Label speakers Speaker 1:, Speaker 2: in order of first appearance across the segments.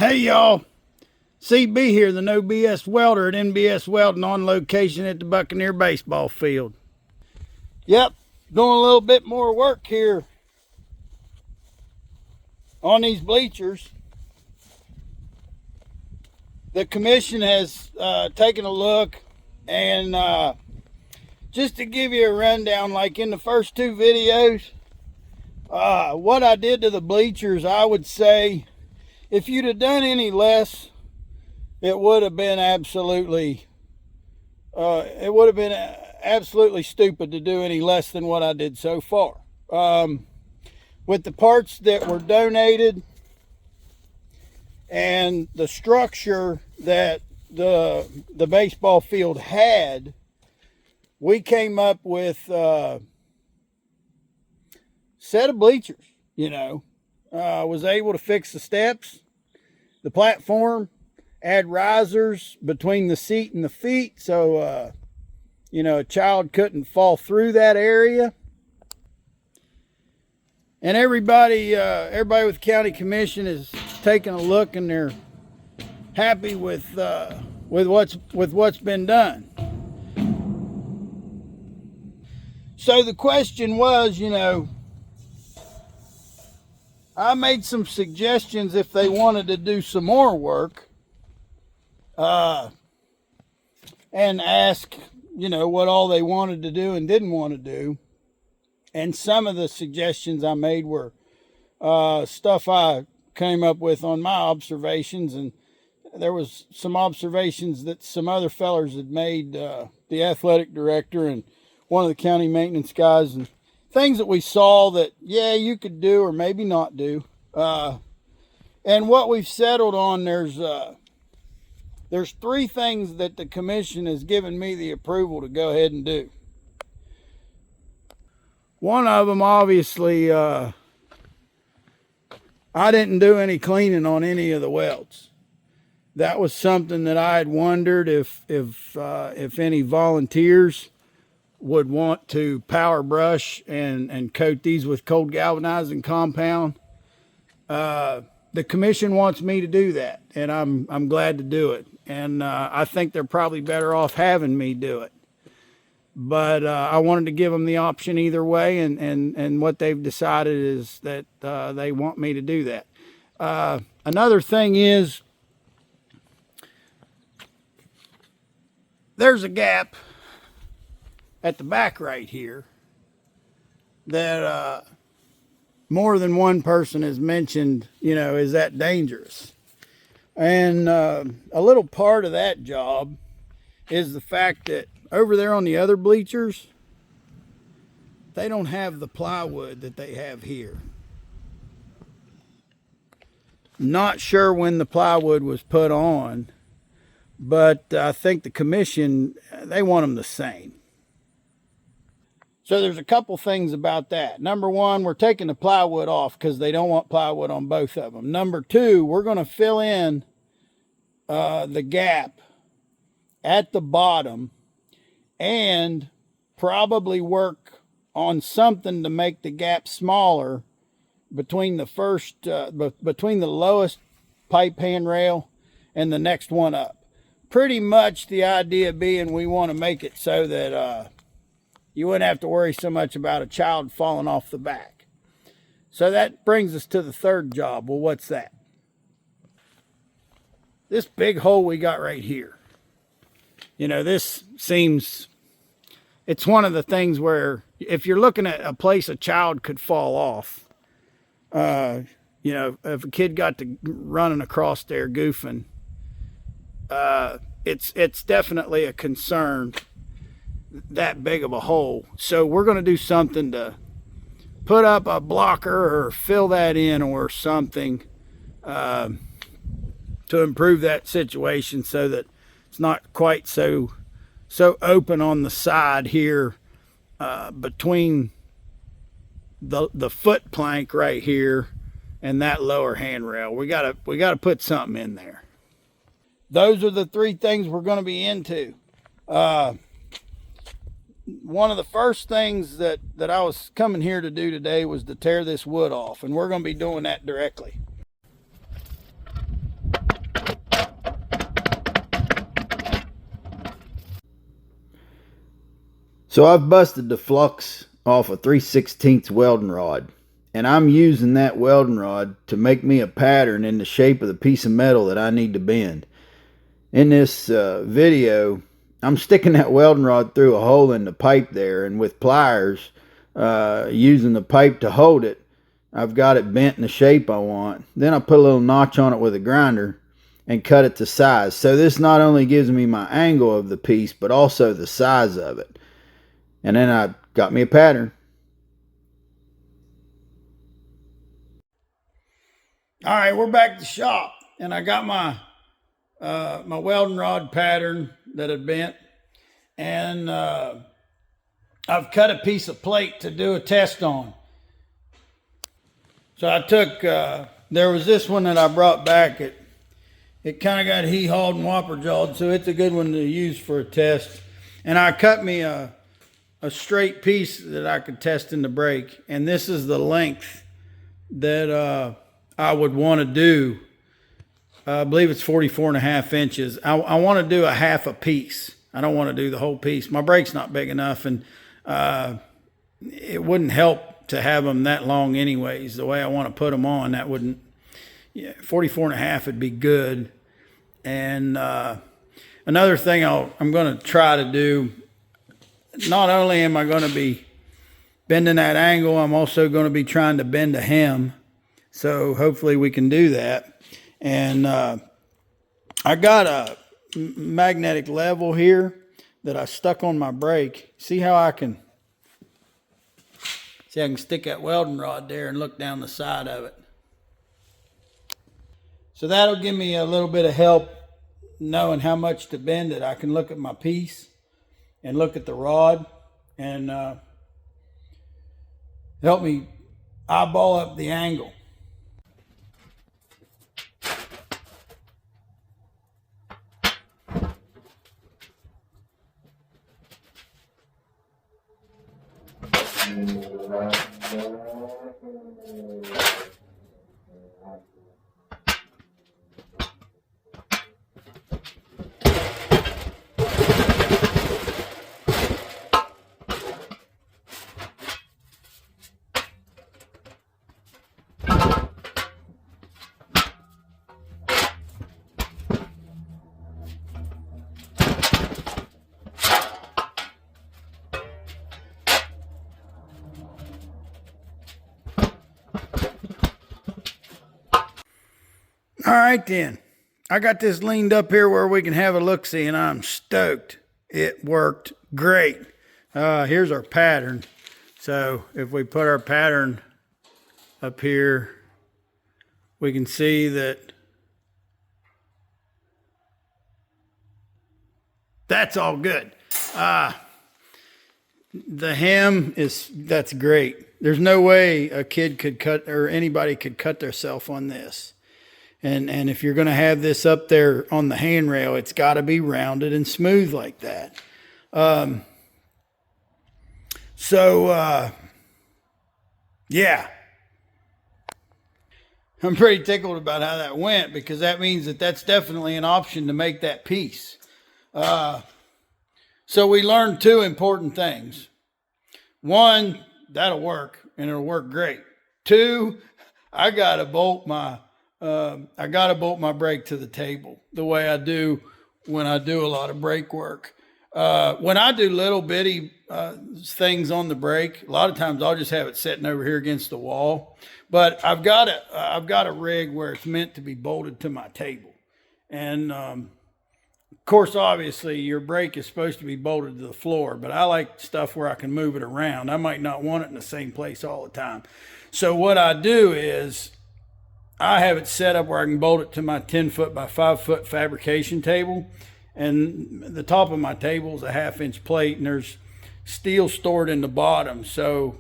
Speaker 1: Hey y'all, CB here, the No BS welder at NBS Welding, on location at the Buccaneer baseball field. Yep, doing a little bit more work here on these bleachers. The commission has taken a look, and just to give you a rundown, like in the first two videos, what I did to the bleachers, I would say if you'd have done any less, it would have been absolutely stupid to do any less than what I did so far. With the parts that were donated and the structure that the baseball field had, we came up with a set of bleachers. Was able to fix the steps, the platform, add risers between the seat and the feet, so a child couldn't fall through that area. And everybody with county commission is taking a look, and they're happy with what's been done. So the question was, I made some suggestions if they wanted to do some more work, and ask, what all they wanted to do and didn't want to do. And some of the suggestions I made were stuff I came up with on my observations, and there was some observations that some other fellers had made, the athletic director and one of the county maintenance guys, and things that we saw that, yeah, you could do or maybe not do. And what we've settled on, there's three things that the commission has given me the approval to go ahead and do. One of them, obviously, I didn't do any cleaning on any of the welds. That was something that I had wondered if any volunteers would want to power brush and coat these with cold galvanizing compound. The commission wants me to do that, and I'm glad to do it. And I think they're probably better off having me do it. But I wanted to give them the option either way, and what they've decided is that they want me to do that. Another thing is, there's a gap at the back right here that more than one person has mentioned, is that dangerous? And a little part of that job is the fact that over there on the other bleachers, they don't have the plywood that they have here. Not sure when the plywood was put on, but I think the commission, they want them the same. So there's a couple things about that. Number one, we're taking the plywood off because they don't want plywood on both of them. Number two, we're going to fill in the gap at the bottom and probably work on something to make the gap smaller between between the lowest pipe handrail and the next one up. Pretty much the idea being we want to make it so that you wouldn't have to worry so much about a child falling off the back. So that brings us to the third job. Well, what's that? This big hole we got right here. This seems, it's one of the things where if you're looking at a place a child could fall off, if a kid got to running across there goofing, it's definitely a concern, that big of a hole. So we're going to do something to put up a blocker or fill that in or something to improve that situation so that it's not quite so open on the side here between the foot plank right here and that lower handrail. We gotta put something in there. Those are the three things we're going to be into. One of the first things that I was coming here to do today was to tear this wood off, and we're going to be doing that directly. So I've busted the flux off a 3/16 welding rod, and I'm using that welding rod to make me a pattern in the shape of the piece of metal that I need to bend. In this video, I'm sticking that welding rod through a hole in the pipe there, and with pliers, using the pipe to hold it, I've got it bent in the shape I want. Then I put a little notch on it with a grinder and cut it to size. So this not only gives me my angle of the piece, but also the size of it. And then I got me a pattern. All right, we're back to the shop, and I got my my welding rod pattern that had bent, and I've cut a piece of plate to do a test on. So I took, there was this one that I brought back. It kind of got hee-hawed and whopper-jawed, so it's a good one to use for a test. And I cut me a straight piece that I could test in the brake, and this is the length that I would want to do. I believe it's 44.5 inches. I want to do a half a piece. I don't want to do the whole piece. My brake's not big enough, and it wouldn't help to have them that long anyways. The way I want to put them on, that wouldn't, 44.5 would be good. And another thing I'm going to try to do, not only am I going to be bending that angle, I'm also going to be trying to bend a hem. So hopefully we can do that. And I got a magnetic level here that I stuck on my brake. See how I can stick that welding rod there and look down the side of it. So that'll give me a little bit of help knowing how much to bend it. I can look at my piece and look at the rod and help me eyeball up the angle. All right then, I got this leaned up here where we can have a look-see, and I'm stoked. It worked great. Here's our pattern. So if we put our pattern up here, we can see that that's all good. The hem that's great. There's no way a kid could cut, or anybody could cut themselves on this. And if you're going to have this up there on the handrail, it's got to be rounded and smooth like that. Yeah. I'm pretty tickled about how that went, because that means that that's definitely an option to make that piece. So we learned two important things. One, that'll work, and it'll work great. Two, I got to bolt my brake to the table the way I do when I do a lot of brake work. When I do little bitty things on the brake, a lot of times I'll just have it sitting over here against the wall. But I've got a rig where it's meant to be bolted to my table. And of course, obviously, your brake is supposed to be bolted to the floor, but I like stuff where I can move it around. I might not want it in the same place all the time. So what I do is I have it set up where I can bolt it to my 10-foot by 5-foot fabrication table. And the top of my table is a 1/2-inch plate, and there's steel stored in the bottom. So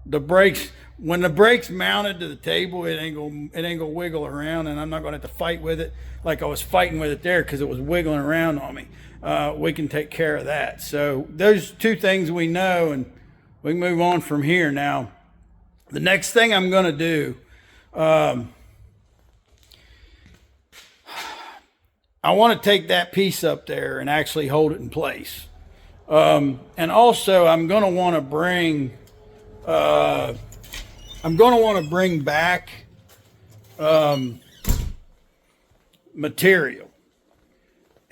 Speaker 1: the brakes, when the brake's mounted to the table, it ain't gonna wiggle around, and I'm not gonna have to fight with it like I was fighting with it there because it was wiggling around on me. We can take care of that. So those two things we know, and we can move on from here. Now, the next thing I'm gonna do, I want to take that piece up there and actually hold it in place. And also I'm going to want to bring back material.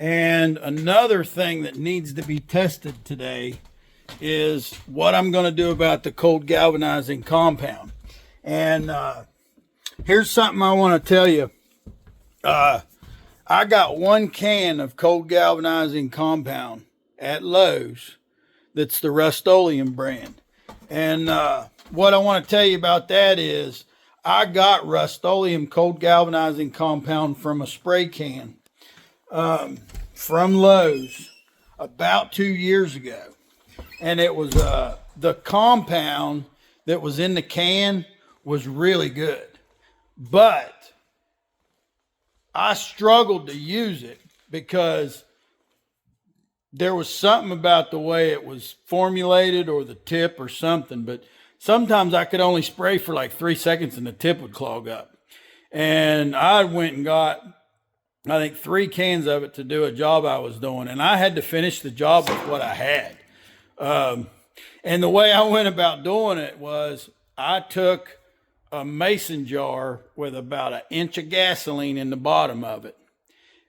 Speaker 1: And another thing that needs to be tested today is what I'm going to do about the cold galvanizing compound. And here's something I want to tell you. I got 1 can of cold galvanizing compound at Lowe's that's the Rust-Oleum brand. And what I want to tell you about that is I got Rust-Oleum cold galvanizing compound from a spray can from Lowe's about 2 years ago. And it was the compound that was in the can was really good. But I struggled to use it because there was something about the way it was formulated or the tip or something. But sometimes I could only spray for like 3 seconds and the tip would clog up. And I went and got, I think, 3 cans of it to do a job I was doing. And I had to finish the job with what I had. And the way I went about doing it was I took a mason jar with about 1 inch of gasoline in the bottom of it.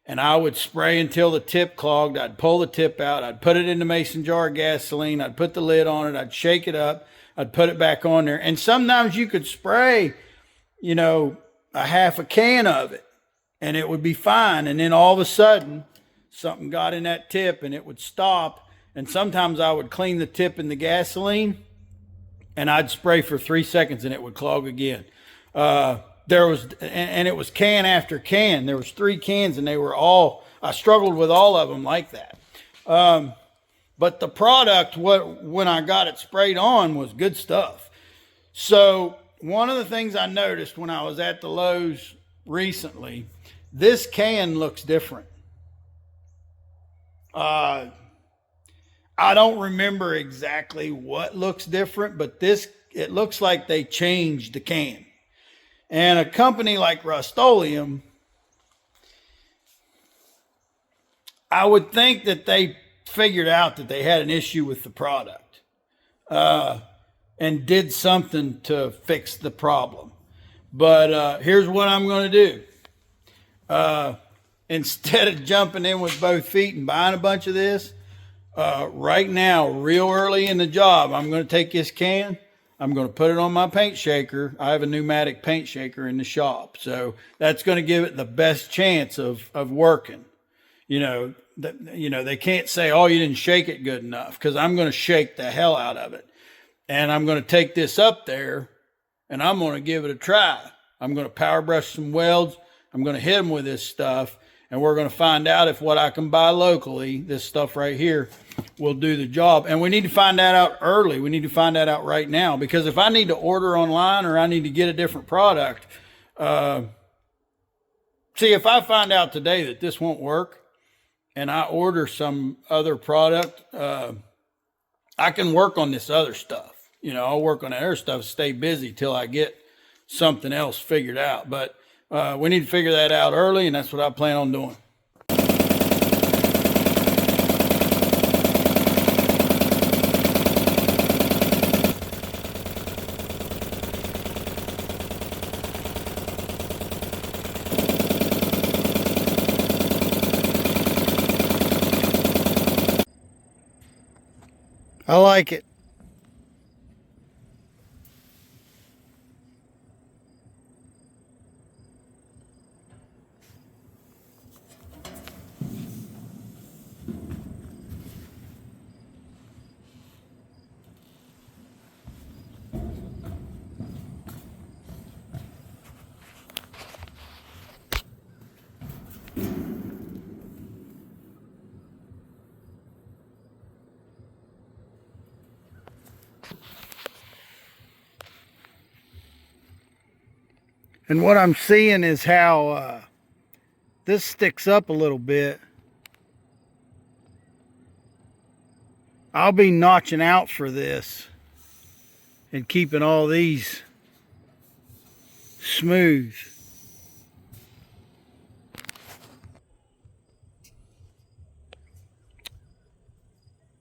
Speaker 1: And I would spray until the tip clogged. I'd pull the tip out. I'd put it in the mason jar of gasoline. I'd put the lid on it. I'd shake it up. I'd put it back on there. And sometimes you could spray, a half a can of it and it would be fine. And then all of a sudden something got in that tip and it would stop. And sometimes I would clean the tip in the gasoline and I'd spray for 3 seconds and it would clog again. And it was can after can. There was 3 cans and they were all, I struggled with all of them like that. But the product, when I got it sprayed on, was good stuff. So one of the things I noticed when I was at the Lowe's recently, this can looks different. I don't remember exactly what looks different, but it looks like they changed the can. And a company like Rust-Oleum, I would think that they figured out that they had an issue with the product and did something to fix the problem. But here's what I'm going to do. Instead of jumping in with both feet and buying a bunch of this, right now, real early in the job, I'm going to take this can, I'm going to put it on my paint shaker. I have a pneumatic paint shaker in the shop. So that's going to give it the best chance of working. They can't say, oh, you didn't shake it good enough, because I'm going to shake the hell out of it. And I'm going to take this up there and I'm going to give it a try. I'm going to power brush some welds. I'm going to hit them with this stuff. And we're going to find out if what I can buy locally, this stuff right here, will do the job. And we need to find that out early. We need to find that out right now. Because if I need to order online or I need to get a different product, if I find out today that this won't work and I order some other product, I can work on this other stuff. I'll work on the other stuff, stay busy till I get something else figured out. But we need to figure that out early, and that's what I plan on doing. I like it. And what I'm seeing is how this sticks up a little bit. I'll be notching out for this and keeping all these smooth.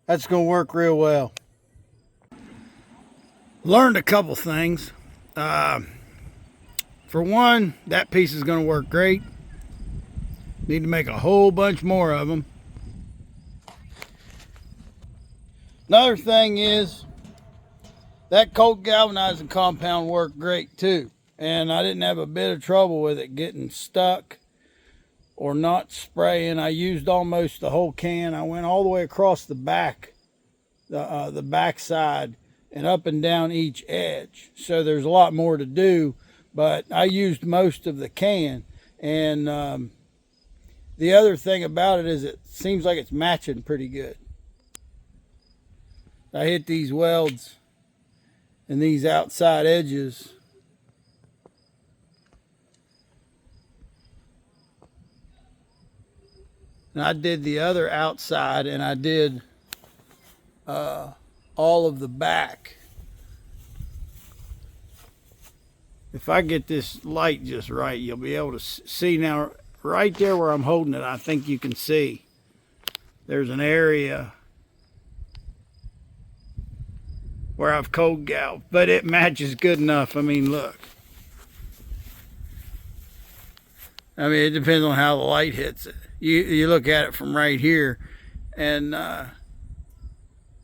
Speaker 1: That's going to work real well. Learned a couple things. For one, that piece is going to work great. Need to make a whole bunch more of them. Another thing is that cold galvanizing compound worked great too. And I didn't have a bit of trouble with it getting stuck or not spraying. I used almost the whole can. I went all the way across the back, the back side, and up and down each edge. So there's a lot more to do, but I used most of the can. And the other thing about it is it seems like it's matching pretty good. I hit these welds and these outside edges. And I did the other outside, and I did all of the back. If I get this light just right, you'll be able to see now. Right there where I'm holding it, I think you can see there's an area where I've cold galv, but it matches good enough. I mean, look. I mean, it depends on how the light hits it. You look at it from right here, and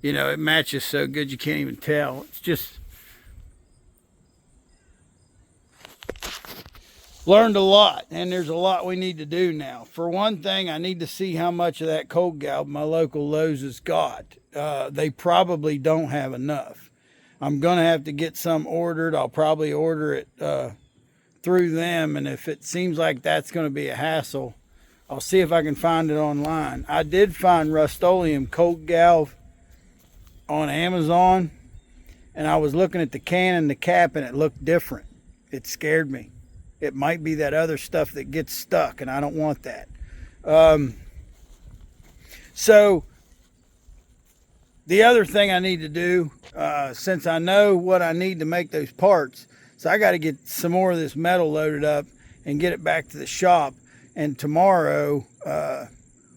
Speaker 1: you know, it matches so good you can't even tell. It's just learned a lot, and there's a lot we need to do now. For one thing, I need to see how much of that cold galv my local Lowe's has got. They probably don't have enough. I'm gonna have to get some ordered. I'll probably order it through them, and if it seems like that's going to be a hassle, I'll see if I can find it online. I did find Rust-Oleum cold galv on Amazon, and I was looking at the can and the cap, and it looked different. It scared me. It might be that other stuff that gets stuck, and I don't want that. So the other thing I need to do, since I know what I need to make those parts, so I got to get some more of this metal loaded up and get it back to the shop. And tomorrow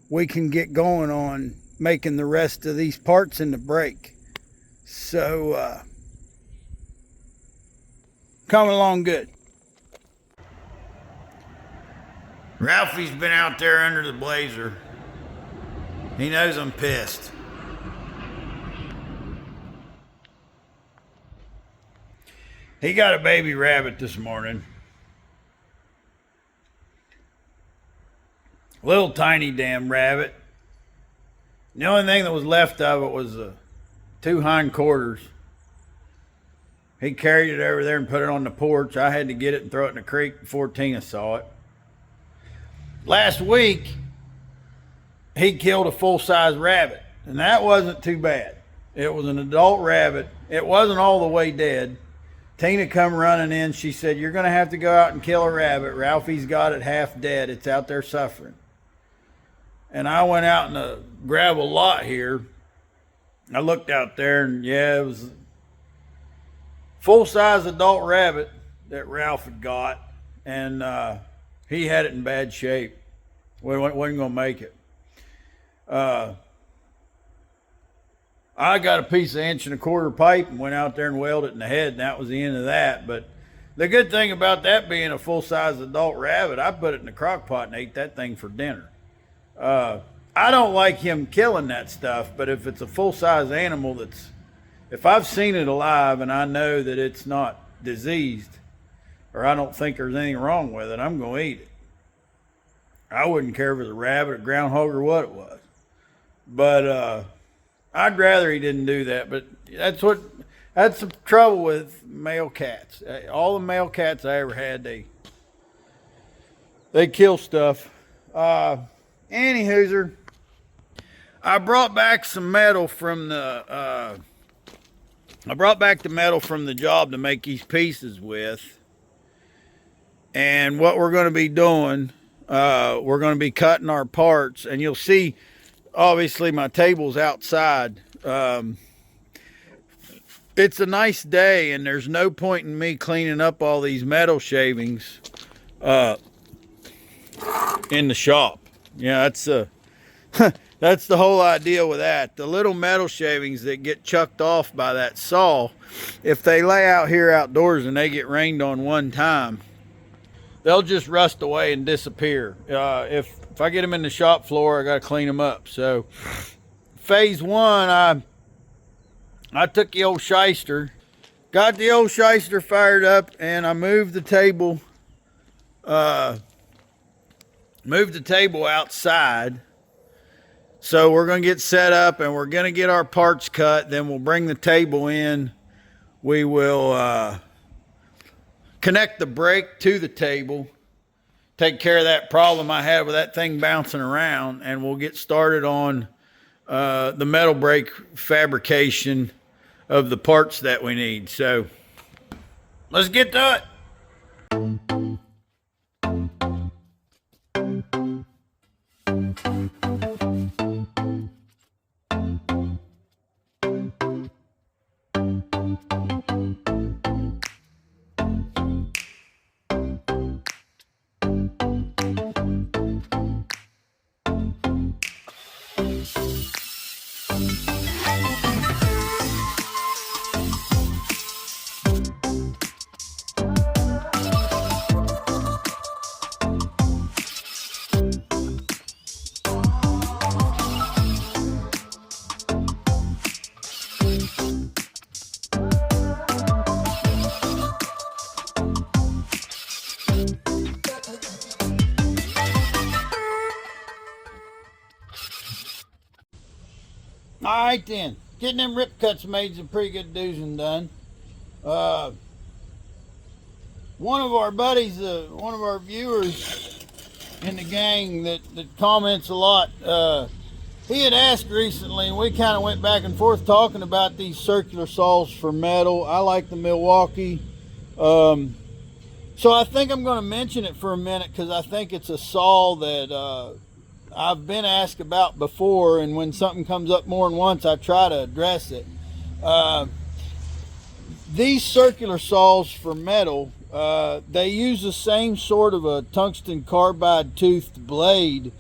Speaker 1: we can get going on making the rest of these parts in the brake. So coming along good. Ralphie's been out there under the blazer. He knows I'm pissed. He got a baby rabbit this morning. Little tiny damn rabbit. The only thing that was left of it was the two hind quarters. He carried it over there and put it on the porch. I had to get it and throw it in the creek before Tina saw it. Last week, he killed a full-size rabbit, and that wasn't too bad. It was an adult rabbit. It wasn't all the way dead. Tina come running in. She said, "You're going to have to go out and kill a rabbit. Ralphie's got it half dead. It's out there suffering." And I went out in a gravel lot here. I looked out there, and yeah, it was a full-size adult rabbit that Ralph had got. And he had it in bad shape. Wasn't going to make it. I got a piece of 1.25 inch pipe and went out there and welded it in the head, and that was the end of that. But the good thing about that being a full-size adult rabbit, I put it in the crock pot and ate that thing for dinner. I don't like him killing that stuff, but if it's a full-size animal if I've seen it alive and I know that it's not diseased, or I don't think there's anything wrong with it, I'm going to eat it. I wouldn't care if it was a rabbit, a groundhog, or what it was. But I'd rather he didn't do that. But that's the trouble with male cats. All the male cats I ever had, they kill stuff. Anywhooser, I brought back some metal from the job to make these pieces with. And what we're going to be doing, we're going to be cutting our parts, and you'll see, obviously, my table's outside. It's a nice day, and there's no point in me cleaning up all these metal shavings in the shop. Yeah, That's the whole idea with that. The little metal shavings that get chucked off by that saw, if they lay out here outdoors and they get rained on one time, they'll just rust away and disappear. If I get them in the shop floor, I got to clean them up. So phase one, I took the old shyster, got the old shyster fired up, and I moved the table outside. So we're going to get set up and we're going to get our parts cut. Then we'll bring the table in. We will connect the brake to the table, take care of that problem I had with that thing bouncing around, and we'll get started on the metal brake fabrication of the parts that we need. So let's get to it. All right then, getting them rip cuts made is a pretty good do's and done. One of our buddies, one of our viewers in the gang that comments a lot, he had asked recently, and we kind of went back and forth talking about these circular saws for metal. I like the Milwaukee. So I think I'm going to mention it for a minute because I think it's a saw that I've been asked about before, and when something comes up more than once, I try to address it. These circular saws for metal, they use the same sort of a tungsten carbide toothed blade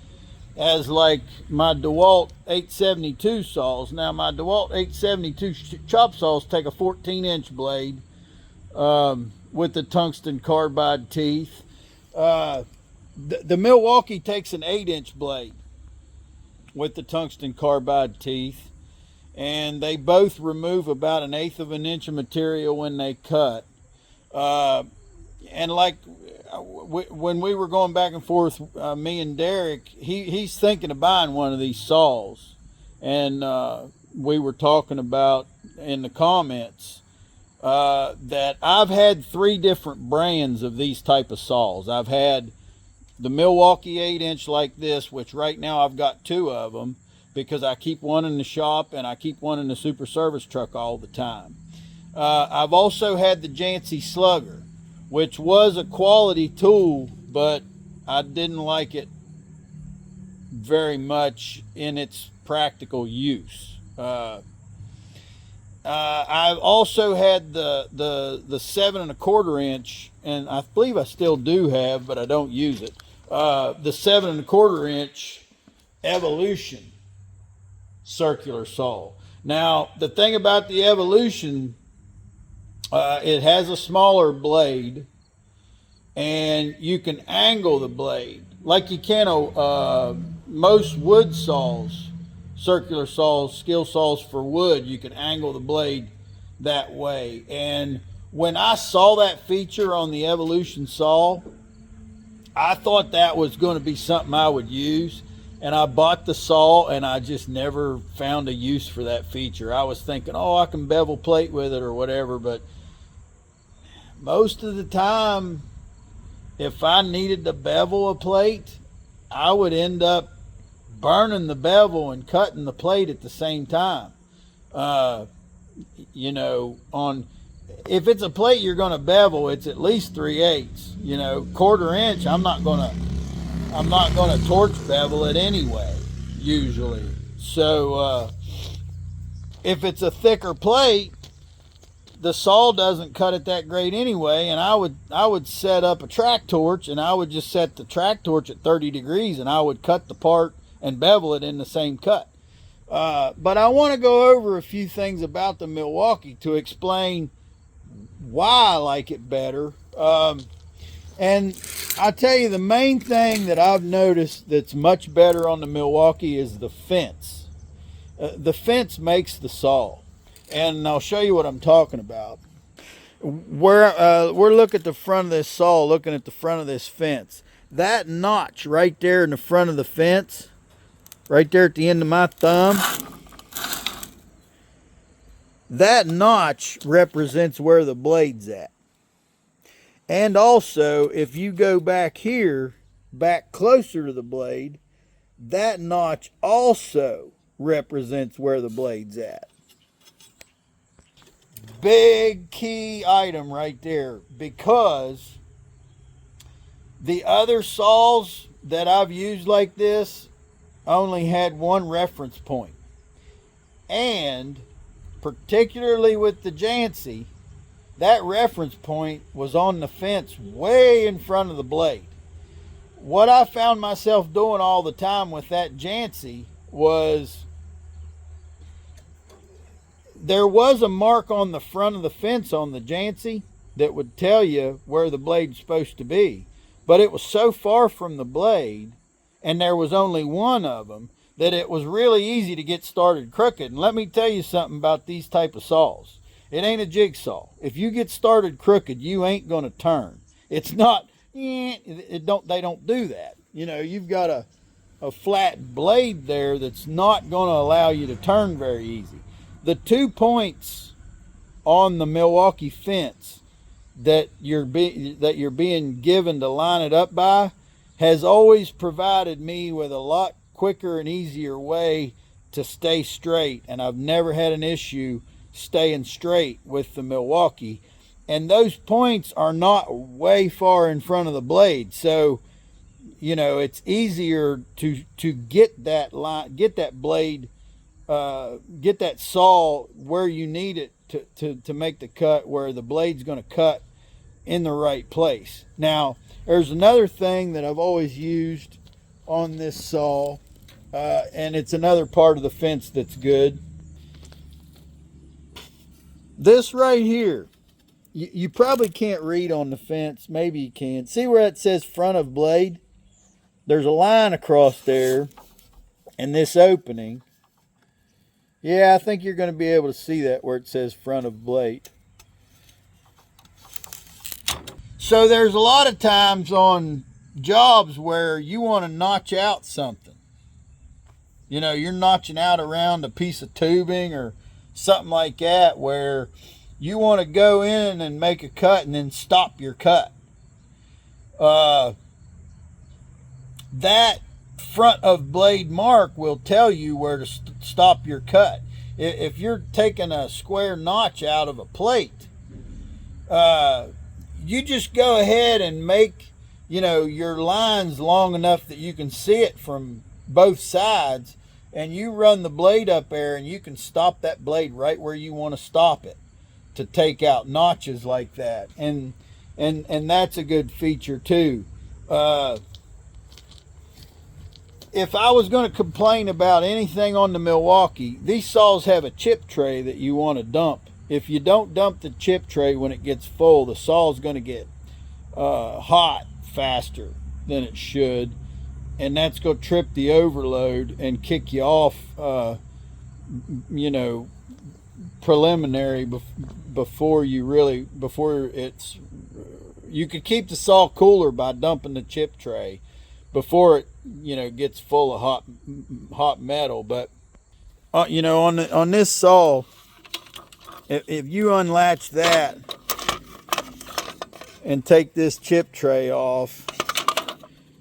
Speaker 1: as like my DeWalt 872 saws. Now my DeWalt 872 chop saws take a 14-inch blade with the tungsten carbide teeth. The Milwaukee takes an 8-inch blade with the tungsten carbide teeth, and they both remove about 1/8 of an inch of material when they cut. And like when we were going back and forth, me and Derek, he's thinking of buying one of these saws, and we were talking about in the comments that I've had 3 different brands of these type of saws. I've had the Milwaukee 8-inch like this, which right now I've got 2 of them because I keep one in the shop and I keep one in the super service truck all the time. I've also had the Jancy Slugger, which was a quality tool, but I didn't like it very much in its practical use. I've also had the 7 1/4 inch, and I believe I still do have, but I don't use it. The 7 1/4 inch Evolution circular saw. Now, the thing about the Evolution, it has a smaller blade, and you can angle the blade like you can most wood saws, circular saws, skill saws for wood. You can angle the blade that way. And when I saw that feature on the Evolution saw, I thought that was going to be something I would use, and I bought the saw and I just never found a use for that feature. I was thinking, oh, I can bevel plate with it or whatever, but most of the time, if I needed to bevel a plate, I would end up burning the bevel and cutting the plate at the same time. You know, if it's a plate you're going to bevel, it's at least 3/8. You know, 1/4 inch, I'm not going to torch bevel it anyway, usually. So if it's a thicker plate, the saw doesn't cut it that great anyway, and I would set up a track torch, and I would just set the track torch at 30 degrees, and I would cut the part and bevel it in the same cut. But I want to go over a few things about the Milwaukee to explain why I like it better. And I tell you, the main thing that I've noticed that's much better on the Milwaukee is the fence. The fence makes the saw. And I'll show you what I'm talking about. We're looking at the front of this saw, looking at the front of this fence. That notch right there in the front of the fence, right there at the end of my thumb, that notch represents where the blade's at. And also, if you go back here, back closer to the blade, that notch also represents where the blade's at. Big key item right there, because the other saws that I've used like this only had one reference point. And particularly with the Jancy, that reference point was on the fence way in front of the blade. What I found myself doing all the time with that Jancy was there was a mark on the front of the fence on the Jancy that would tell you where the blade's supposed to be. But it was so far from the blade, and there was only one of them, that it was really easy to get started crooked. And let me tell you something about these type of saws. It ain't a jigsaw. If you get started crooked, you ain't going to turn. It's not, they don't do that. You know, you've got a flat blade there that's not going to allow you to turn very easy. The 2 points on the Milwaukee fence that you're being given to line it up by has always provided me with a lot quicker and easier way to stay straight, and I've never had an issue staying straight with the Milwaukee. And those points are not way far in front of the blade, so you know it's easier to get that line, get that blade, get that saw where you need it to make the cut where the blade's going to cut in the right place. Now there's another thing that I've always used on this saw, and it's another part of the fence that's good. This right here, you probably can't read on the fence. Maybe you can. See where it says front of blade? There's a line across there and this opening. Yeah, I think you're going to be able to see that where it says front of blade. So there's a lot of times on jobs where you want to notch out something. You know, you're notching out around a piece of tubing or something like that, where you want to go in and make a cut and then stop your cut. That front of blade mark will tell you where to stop your cut. If you're taking a square notch out of a plate, you just go ahead and make, you know, your lines long enough that you can see it from both sides, and you run the blade up there and you can stop that blade right where you want to stop it to take out notches like that. And that's a good feature too. If I was going to complain about anything on the Milwaukee, these saws have a chip tray that you want to dump. If you don't dump the chip tray when it gets full, the saw's going to get hot faster than it should, and that's going to trip the overload and kick you off, you know, preliminary before it's, you could keep the saw cooler by dumping the chip tray before it, you know, gets full of hot metal. But you know, on this saw, if you unlatch that and take this chip tray off,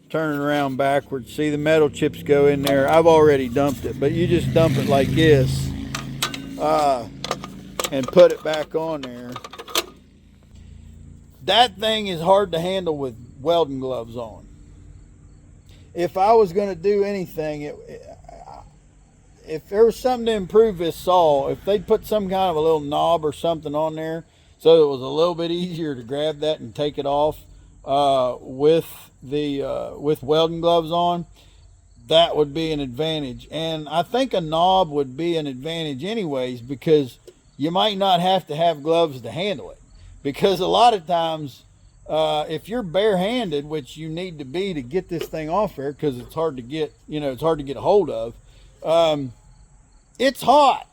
Speaker 1: turn it around backwards, see the metal chips go in there. I've already dumped it, but you just dump it like this, and put it back on there. That thing is hard to handle with welding gloves on. If I was going to do anything, if there was something to improve this saw, if they put some kind of a little knob or something on there so it was a little bit easier to grab that and take it off with welding gloves on, that would be an advantage. And I think a knob would be an advantage anyways, because you might not have to have gloves to handle it. Because a lot of times, if you're barehanded, which you need to be to get this thing off there, because it's hard to get, it's hard to get a hold of, it's hot.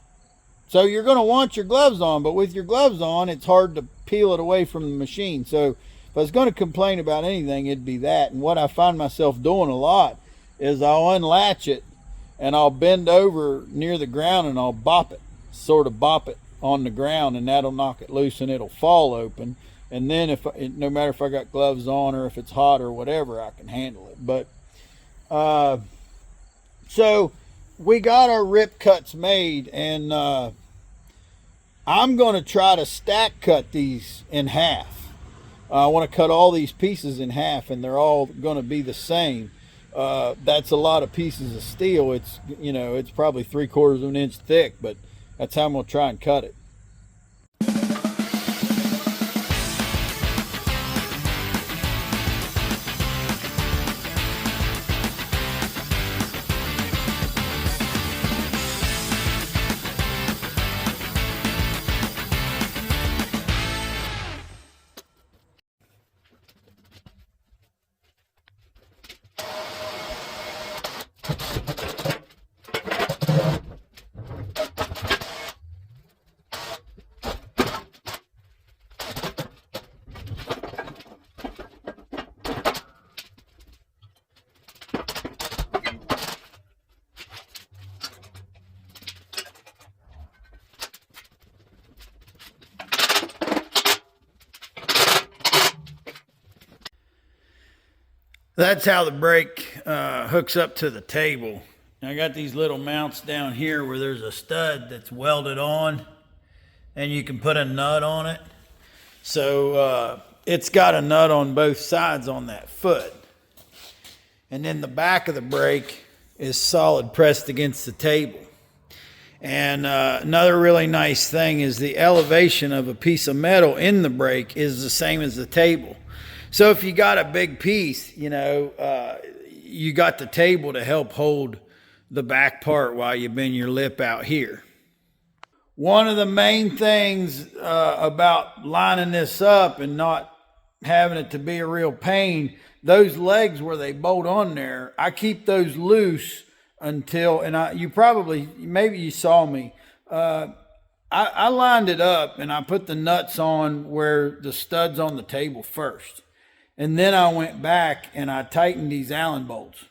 Speaker 1: So you're going to want your gloves on, but with your gloves on, it's hard to peel it away from the machine. So if I was going to complain about anything, it'd be that. And what I find myself doing a lot is I'll unlatch it and I'll bend over near the ground and I'll sort of bop it on the ground, and that'll knock it loose and it'll fall open. And then no matter if I got gloves on or if it's hot or whatever, I can handle it. But so we got our rip cuts made, and I'm going to try to stack cut these in half. I want to cut all these pieces in half, and they're all going to be the same. That's a lot of pieces of steel. It's probably 3/4 of an inch thick, but that's how I'm going to try and cut it. That's how the brake hooks up to the table. I got these little mounts down here where there's a stud that's welded on, and you can put a nut on it. So it's got a nut on both sides on that foot. And then the back of the brake is solid pressed against the table. And another really nice thing is the elevation of a piece of metal in the brake is the same as the table. So if you got a big piece, you got the table to help hold the back part while you bend your lip out here. One of the main things about lining this up and not having it to be a real pain, those legs where they bolt on there, I keep those loose until, maybe you saw me, I lined it up and I put the nuts on where the stud's on the table first. And then I went back and I tightened these Allen bolts.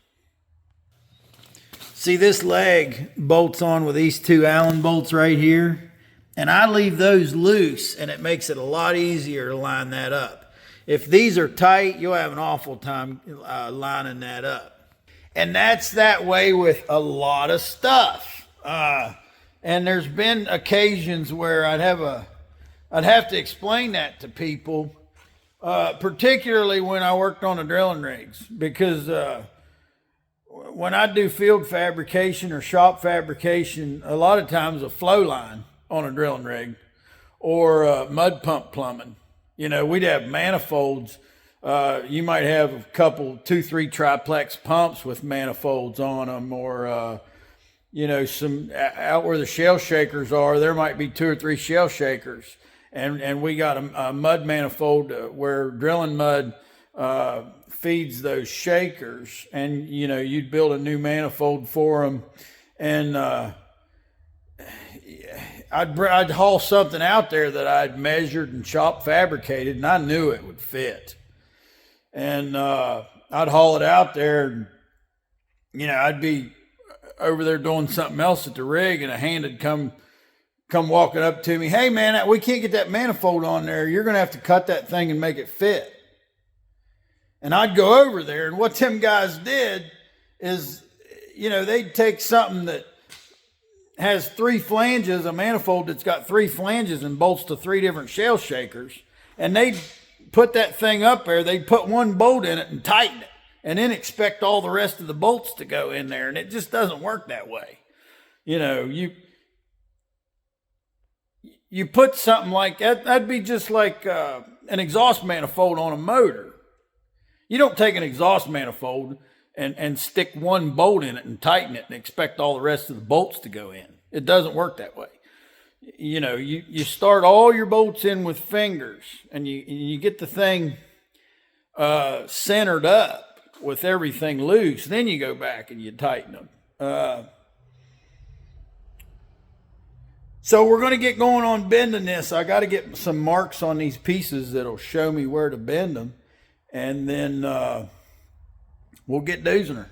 Speaker 1: See, this leg bolts on with these two Allen bolts right here. And I leave those loose, and it makes it a lot easier to line that up. If these are tight, you'll have an awful time lining that up. And that's that way with a lot of stuff. And there's been occasions where I'd have to explain that to people. Particularly when I worked on the drilling rigs, because when I do field fabrication or shop fabrication, a lot of times a flow line on a drilling rig or mud pump plumbing, we'd have manifolds. You might have a couple, 2-3 triplex pumps with manifolds on them, or some out where the shell shakers are, there might be 2 or 3 shell shakers. And we got a mud manifold where drilling mud feeds those shakers, and you'd build a new manifold for them, and I'd haul something out there that I'd measured and shop fabricated, and I knew it would fit, and I'd haul it out there, and I'd be over there doing something else at the rig, and a hand would come walking up to me, "Hey man, we can't get that manifold on there. You're going to have to cut that thing and make it fit." And I'd go over there, and what them guys did is, they'd take something that has 3 flanges, a manifold that's got 3 flanges and bolts to 3 different shell shakers, and they'd put that thing up there, they'd put 1 bolt in it and tighten it, and then expect all the rest of the bolts to go in there, and it just doesn't work that way. You put something like that, that'd be just like an exhaust manifold on a motor. You don't take an exhaust manifold and stick one bolt in it and tighten it and expect all the rest of the bolts to go in. It doesn't work that way. You know, you start all your bolts in with fingers, and you get the thing centered up with everything loose. Then you go back and you tighten them. So we're going to get going on bending this. I got to get some marks on these pieces that'll show me where to bend them. And then we'll get doozing her.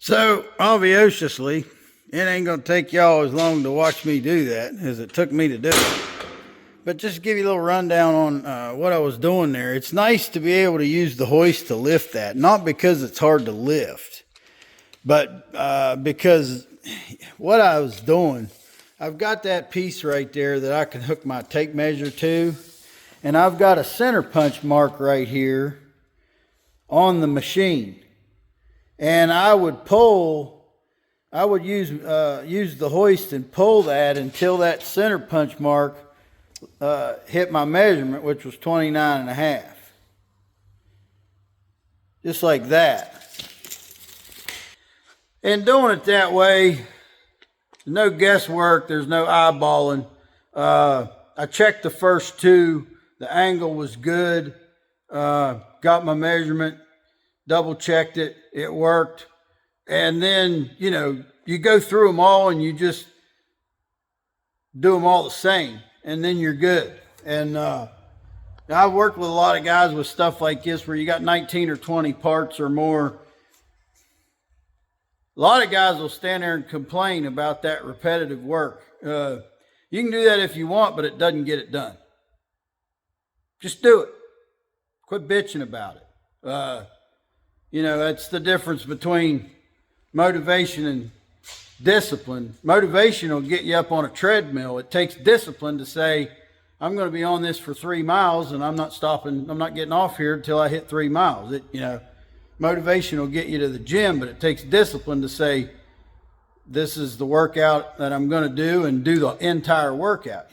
Speaker 1: So, obviously, it ain't going to take y'all as long to watch me do that as it took me to do it. But just to give you a little rundown on what I was doing there. It's nice to be able to use the hoist to lift that. Not because it's hard to lift, but because what I was doing, I've got that piece right there that I can hook my tape measure to. And I've got a center punch mark right here on the machine. And I would use the hoist and pull that until that center punch mark hit my measurement, which was 29.5. Just like that. And doing it that way, there's no guesswork, there's no eyeballing. I checked the first two, the angle was good, got my measurement, double checked it, it worked. And then, you know, you go through them all and you just do them all the same, and then you're good. And I've worked with a lot of guys with stuff like this where you got 19 or 20 parts or more. A lot of guys will stand there and complain about that repetitive work. You can do that if you want, but it doesn't get it done. Just do it. Quit bitching about it. You know, that's the difference between motivation and discipline. Motivation will get you up on a treadmill. It takes discipline to say, I'm going to be on this for 3 miles and I'm not stopping. I'm not getting off here until I hit 3 miles. Motivation will get you to the gym, but it takes discipline to say, this is the workout that I'm going to do, and do the entire workout.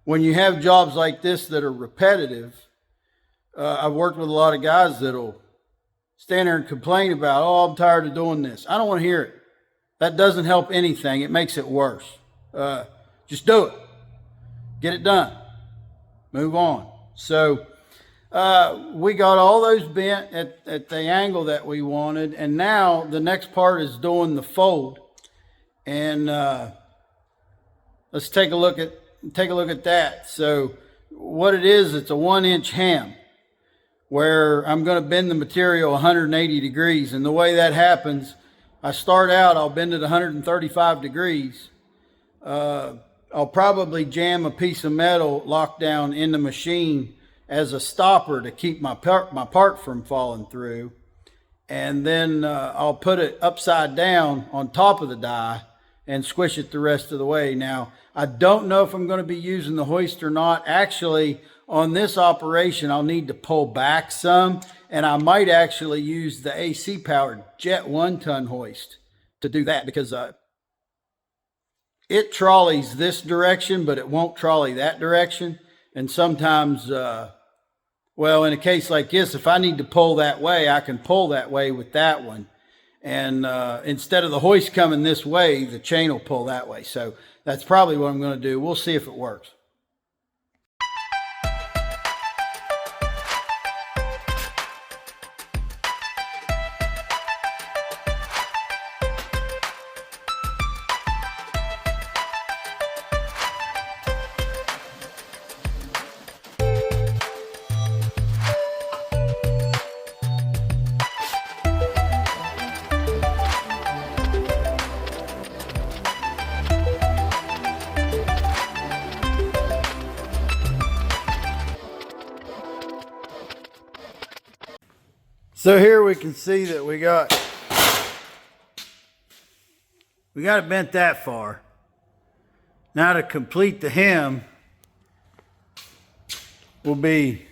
Speaker 1: When you have jobs like this that are repetitive, I've worked with a lot of guys that'll stand there and complain about, oh, I'm tired of doing this. I don't want to hear it. That doesn't help anything. It makes it worse. Just do it. Get it done. Move on. So we got all those bent at the angle that we wanted. And now the next part is doing the fold. And let's take a look at that. So what it is, it's a 1-inch ham, where I'm going to bend the material 180 degrees. And the way that happens, I start out, I'll bend it 135 degrees. I'll probably jam a piece of metal locked down in the machine as a stopper to keep my part from falling through. And then I'll put it upside down on top of the die and squish it the rest of the way. Now, I don't know if I'm going to be using the hoist or not. Actually, on this operation, I'll need to pull back some, and I might actually use the AC powered Jet 1-ton hoist to do that, because it trolleys this direction, but it won't trolley that direction. And sometimes, well, in a case like this, if I need to pull that way, I can pull that way with that one. And instead of the hoist coming this way, the chain will pull that way. So that's probably what I'm going to do. We'll see if it works. So here we can see that we got it bent that far. Now to complete the hem, we'll be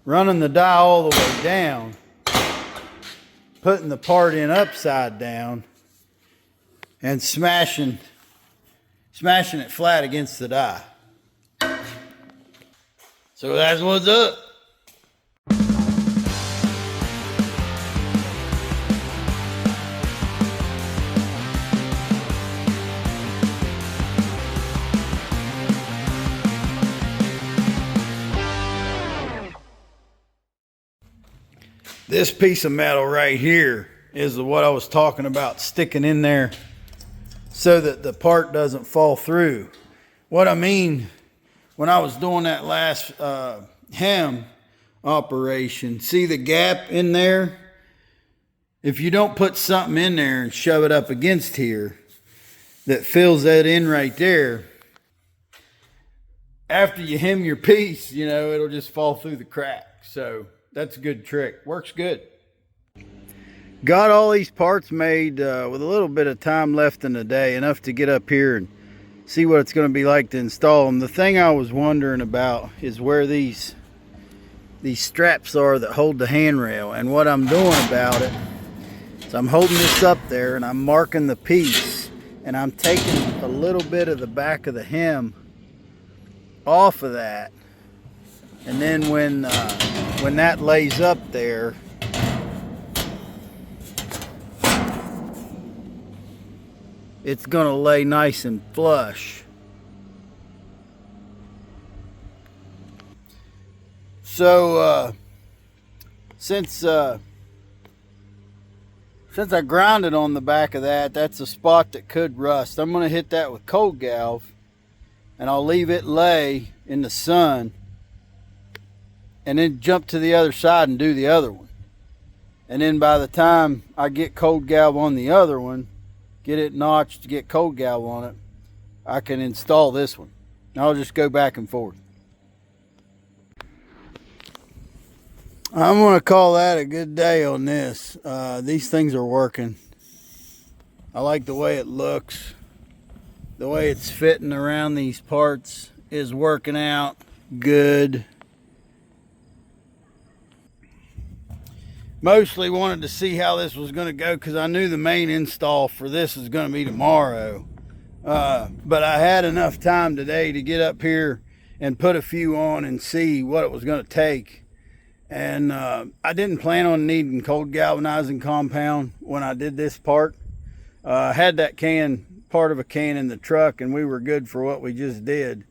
Speaker 1: running the die all the way down, putting the part in upside down, and smashing it flat against the die. So that's what's up. This piece of metal right here is what I was talking about, sticking in there so that the part doesn't fall through. What I mean, when I was doing that last hem operation, see the gap in there? If you don't put something in there and shove it up against here that fills that in right there, after you hem your piece, you know, it'll just fall through the crack. So that's a good trick. Works good. Got all these parts made with a little bit of time left in the day, enough to get up here and see what it's going to be like to install them. The thing I was wondering about is where these straps are that hold the handrail. And what I'm doing about it is I'm holding this up there and I'm marking the piece, and I'm taking a little bit of the back of the hem off of that. And then when that lays up there, it's gonna lay nice and flush. So since I grounded on the back of that, that's a spot that could rust. I'm gonna hit that with cold galv, and I'll leave it lay in the sun, and then jump to the other side and do the other one. And then by the time I get cold galv on the other one, get it notched, get cold galv on it, I can install this one. And I'll just go back and forth. I'm going to call that a good day on this. These things are working. I like the way it looks. The way it's fitting around these parts is working out good. Mostly wanted to see how this was going to go because I knew the main install for this is going to be tomorrow. But I had enough time today to get up here and put a few on and see what it was going to take. And I didn't plan on needing cold galvanizing compound when I did this part. I had that part of a can in the truck, and we were good for what we just did.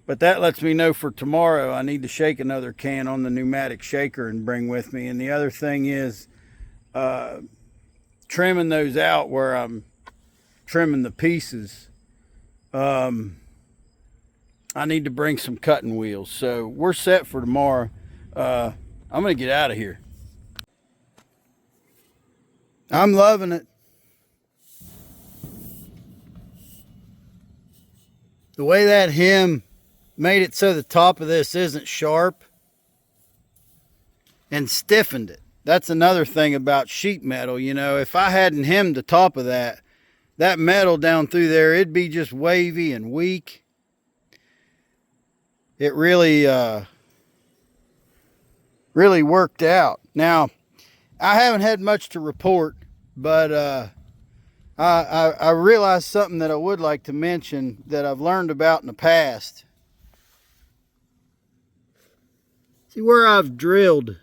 Speaker 1: But that lets me know for tomorrow I need to shake another can on the pneumatic shaker and bring with me. And the other thing is trimming those out where I'm trimming the pieces. I need to bring some cutting wheels. So we're set for tomorrow. I'm going to get out of here. I'm loving it. The way that hem made it so the top of this isn't sharp and stiffened it. That's another thing about sheet metal. You know, if I hadn't hemmed the top of that metal down through there, it'd be just wavy and weak. It really worked out. Now, I haven't had much to report, but I realized something that I would like to mention that I've learned about in the past. See where I've drilled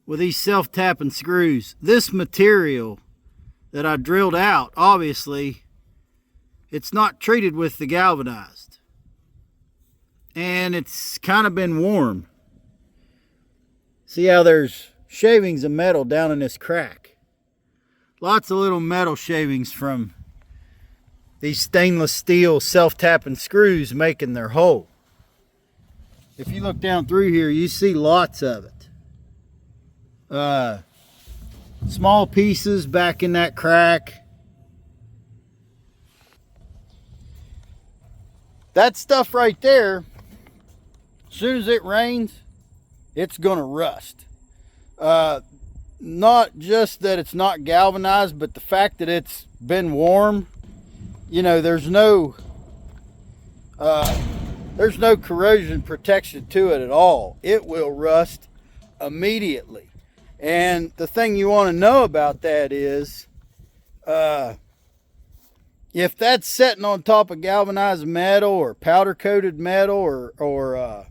Speaker 1: with these self-tapping screws? This material that I drilled out, obviously, it's not treated with the galvanized. And it's kind of been warm. See how there's shavings of metal down in this crack? Lots of little metal shavings from these stainless steel self-tapping screws making their hole. If you look down through here, you see lots of it. Small pieces back in that crack. That stuff right there, as soon as it rains, it's gonna rust. Not just that it's not galvanized, but the fact that it's been warm. You know, there's no corrosion protection to it at all. It will rust immediately. And the thing you want to know about that is, if that's sitting on top of galvanized metal or powder coated metal or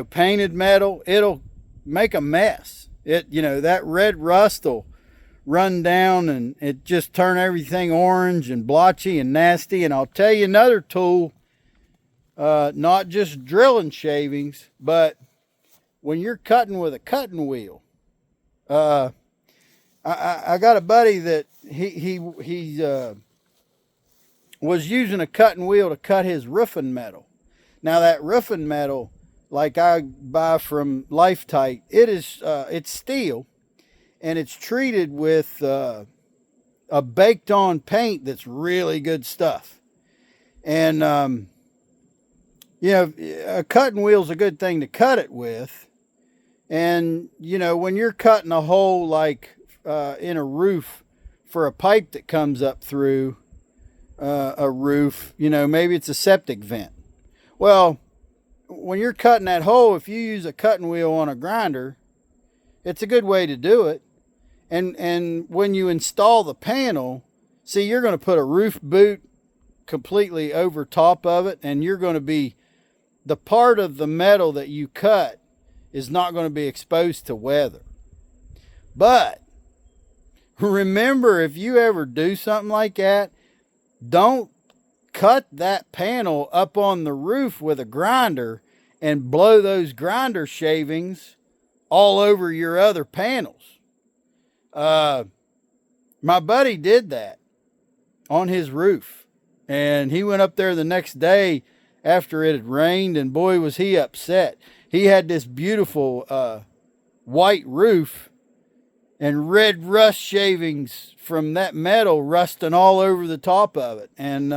Speaker 1: painted metal, it'll make a mess. That red rust will run down and it just turn everything orange and blotchy and nasty. And I'll tell you another tool, not just drilling shavings, but when you're cutting with a cutting wheel. I got a buddy that he was using a cutting wheel to cut his roofing metal. Now that roofing metal, like I buy from Lifetite, it's steel, and it's treated with a baked on paint that's really good stuff. And a cutting wheel's a good thing to cut it with. And when you're cutting a hole like in a roof for a pipe that comes up through a roof, maybe it's a septic vent. Well, when you're cutting that hole, if you use a cutting wheel on a grinder, it's a good way to do it. And when you install the panel, see, you're going to put a roof boot completely over top of it, and you're going to be, the part of the metal that you cut is not going to be exposed to weather. But remember, if you ever do something like that, don't cut that panel up on the roof with a grinder and blow those grinder shavings all over your other panels. My buddy did that on his roof, and he went up there the next day after it had rained, and boy, was he upset. He had this beautiful white roof and red rust shavings from that metal rusting all over the top of it. And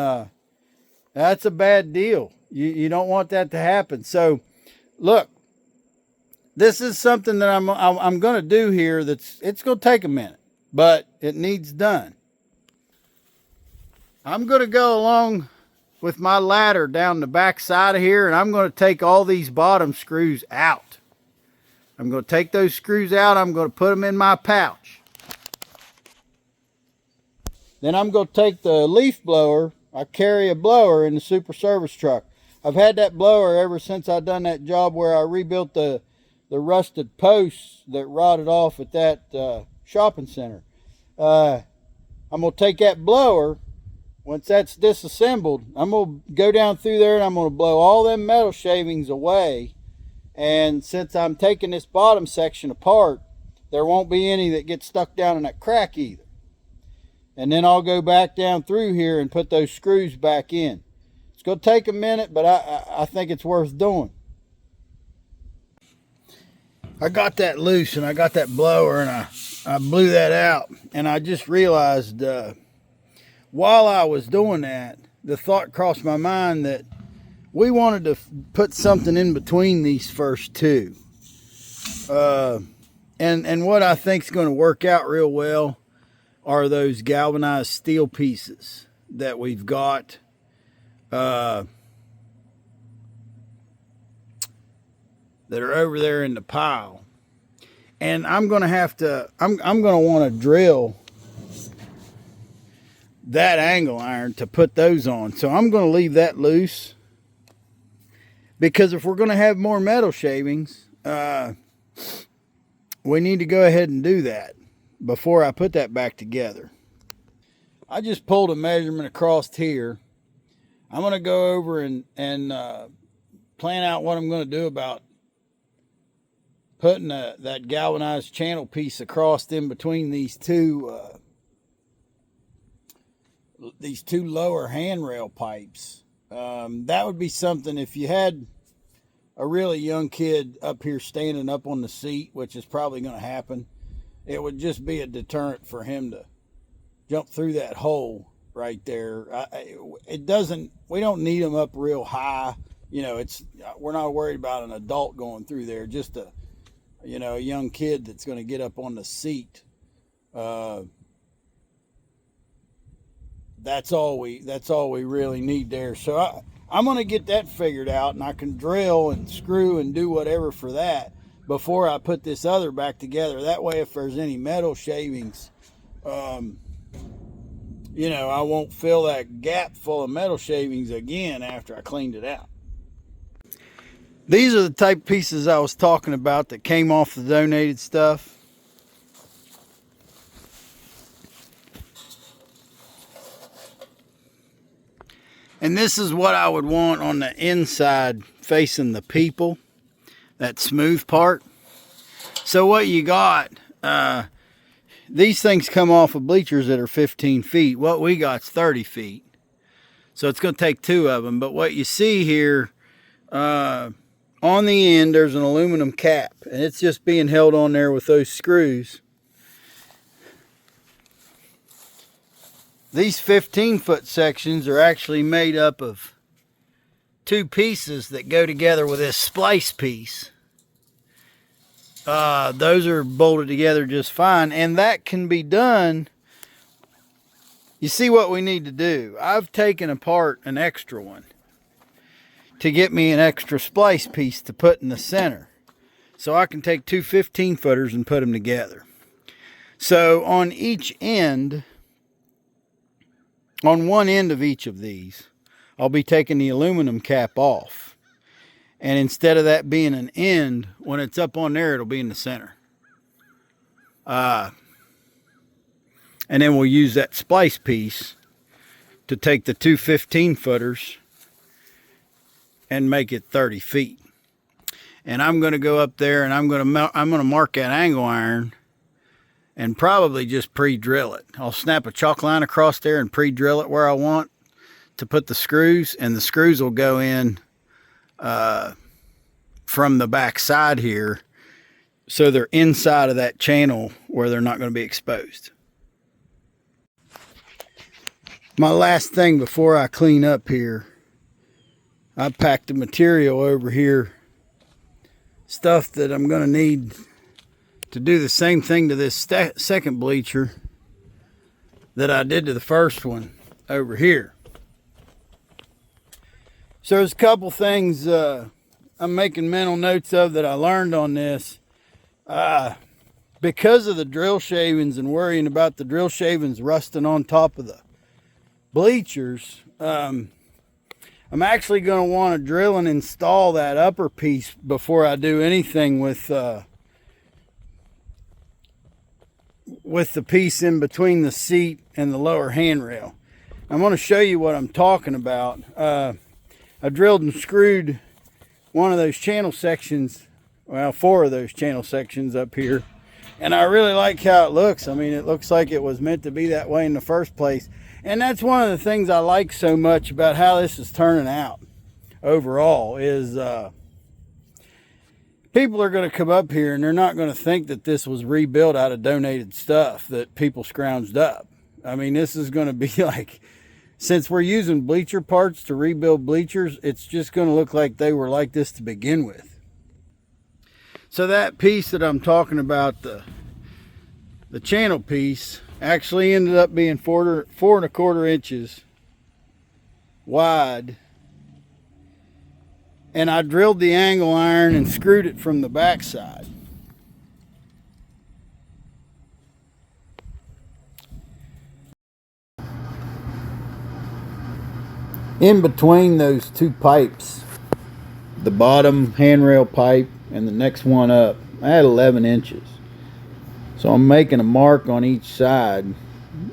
Speaker 1: that's a bad deal. You don't want that to happen. So look, this is something that I'm going to do here. It's going to take a minute, but it needs done. I'm going to go along with my ladder down the back side of here, and I'm going to take all these bottom screws out. I'm going to take those screws out. I'm going to put them in my pouch. Then I'm going to take the leaf blower. I carry a blower in the super service truck. I've had that blower ever since I done that job where I rebuilt the rusted posts that rotted off at that shopping center. I'm going to take that blower. Once that's disassembled, I'm going to go down through there and I'm going to blow all them metal shavings away. And since I'm taking this bottom section apart, there won't be any that get stuck down in that crack either. And then I'll go back down through here and put those screws back in. It's going to take a minute, but I think it's worth doing. I got that loose and I got that blower and I blew that out. And I just realized while I was doing that, the thought crossed my mind that we wanted to put something in between these first two. And what I think is going to work out real well are those galvanized steel pieces that we've got. That are over there in the pile. And I'm going to have to, I'm going to want to drill that angle iron to put those on. So I'm going to leave that loose, because if we're going to have more metal shavings, we need to go ahead and do that before I put that back together. I just pulled a measurement across here. I'm going to go over and plan out what I'm going to do about putting that galvanized channel piece across in between these two lower handrail pipes. That would be something if you had a really young kid up here standing up on the seat, which is probably going to happen. It would just be a deterrent for him to jump through that hole right there. We don't need them up real high. We're not worried about an adult going through there. Just a you know, a young kid that's going to get up on the seat. That's all we really need there. So I'm going to get that figured out, and I can drill and screw and do whatever for that before I put this other back together. That way, if there's any metal shavings, you know, I won't fill that gap full of metal shavings again after I cleaned it out. These are the type pieces I was talking about that came off the donated stuff. And this is what I would want on the inside facing the people, that smooth part. So what you got, these things come off of bleachers that are 15 feet. What we got's 30 feet. So it's going to take two of them. But what you see here, on the end, there's an aluminum cap. And it's just being held on there with those screws. These 15-foot sections are actually made up of two pieces that go together with this splice piece. Those are bolted together just fine, and that can be done. You see what we need to do. I've taken apart an extra one to get me an extra splice piece to put in the center, so I can take two 15-footers and put them together. So on each end, on one end of each of these, I'll be taking the aluminum cap off. And instead of that being an end, when it's up on there, it'll be in the center. And then we'll use that splice piece to take the two 15-footers and make it 30 feet. And I'm going to go up there and I'm going to mark that angle iron and probably just pre-drill it. I'll snap a chalk line across there and pre-drill it where I want to put the screws, and the screws will go in from the back side here, so they're inside of that channel where they're not going to be exposed. My last thing before I clean up here, I packed the material over here, stuff that I'm going to need to do the same thing to this second bleacher that I did to the first one over here. So there's a couple things I'm making mental notes of that I learned on this. Because of the drill shavings and worrying about the drill shavings rusting on top of the bleachers, I'm actually going to want to drill and install that upper piece before I do anything with the piece in between the seat and the lower handrail. I'm going to show you what I'm talking about. I drilled and screwed one of those channel sections, well, 4 of those channel sections up here, and I really like how it looks. I mean, it looks like it was meant to be that way in the first place, and that's one of the things I like so much about how this is turning out overall is people are going to come up here and they're not going to think that this was rebuilt out of donated stuff that people scrounged up. I mean, this is going to be like, since we're using bleacher parts to rebuild bleachers, it's just going to look like they were like this to begin with. So that piece that I'm talking about, the channel piece, actually ended up being 4.25 inches wide. And I drilled the angle iron and screwed it from the back side. In between those two pipes, the bottom handrail pipe and the next one up, I had 11 inches. So I'm making a mark on each side,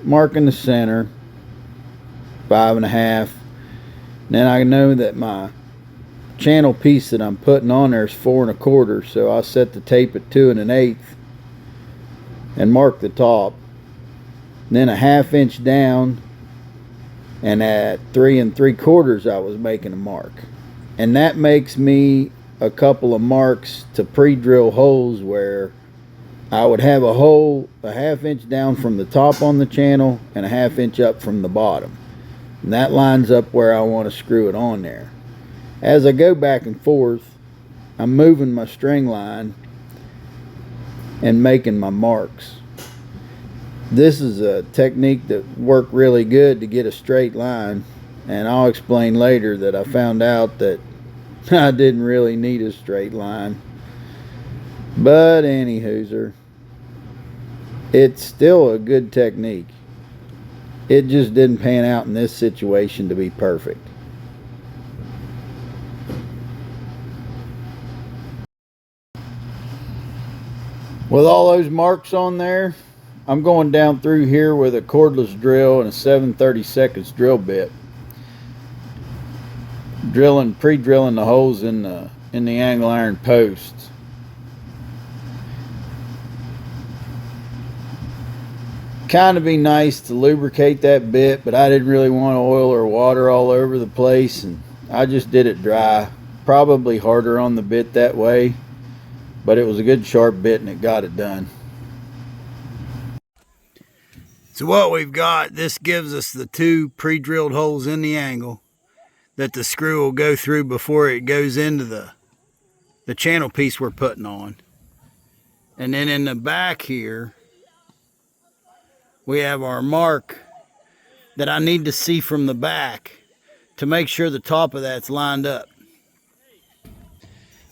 Speaker 1: marking the center, 5.5. Then I know that my channel piece that I'm putting on there is 4.25, so I'll set the tape at 2 1/8 and mark the top. Then a 1/2 inch down, and at 3 3/4 I was making a mark, and that makes me a couple of marks to pre-drill holes where I would have a hole a 1/2 inch down from the top on the channel and a 1/2 inch up from the bottom, and that lines up where I want to screw it on there. As I go back and forth, I'm moving my string line and making my marks. This is a technique that worked really good to get a straight line, and I'll explain later that I found out that I didn't really need a straight line. But anywhooser, it's still a good technique. It just didn't pan out in this situation to be perfect. With all those marks on there, I'm going down through here with a cordless drill and a 7/32 drill bit, pre-drilling the holes in the angle iron posts. Kind of be nice to lubricate that bit, but I didn't really want oil or water all over the place, and I just did it dry. Probably harder on the bit that way, but it was a good sharp bit and it got it done. So what we've got, this gives us the 2 pre-drilled holes in the angle that the screw will go through before it goes into the channel piece we're putting on. And then in the back here, we have our mark that I need to see from the back to make sure the top of that's lined up.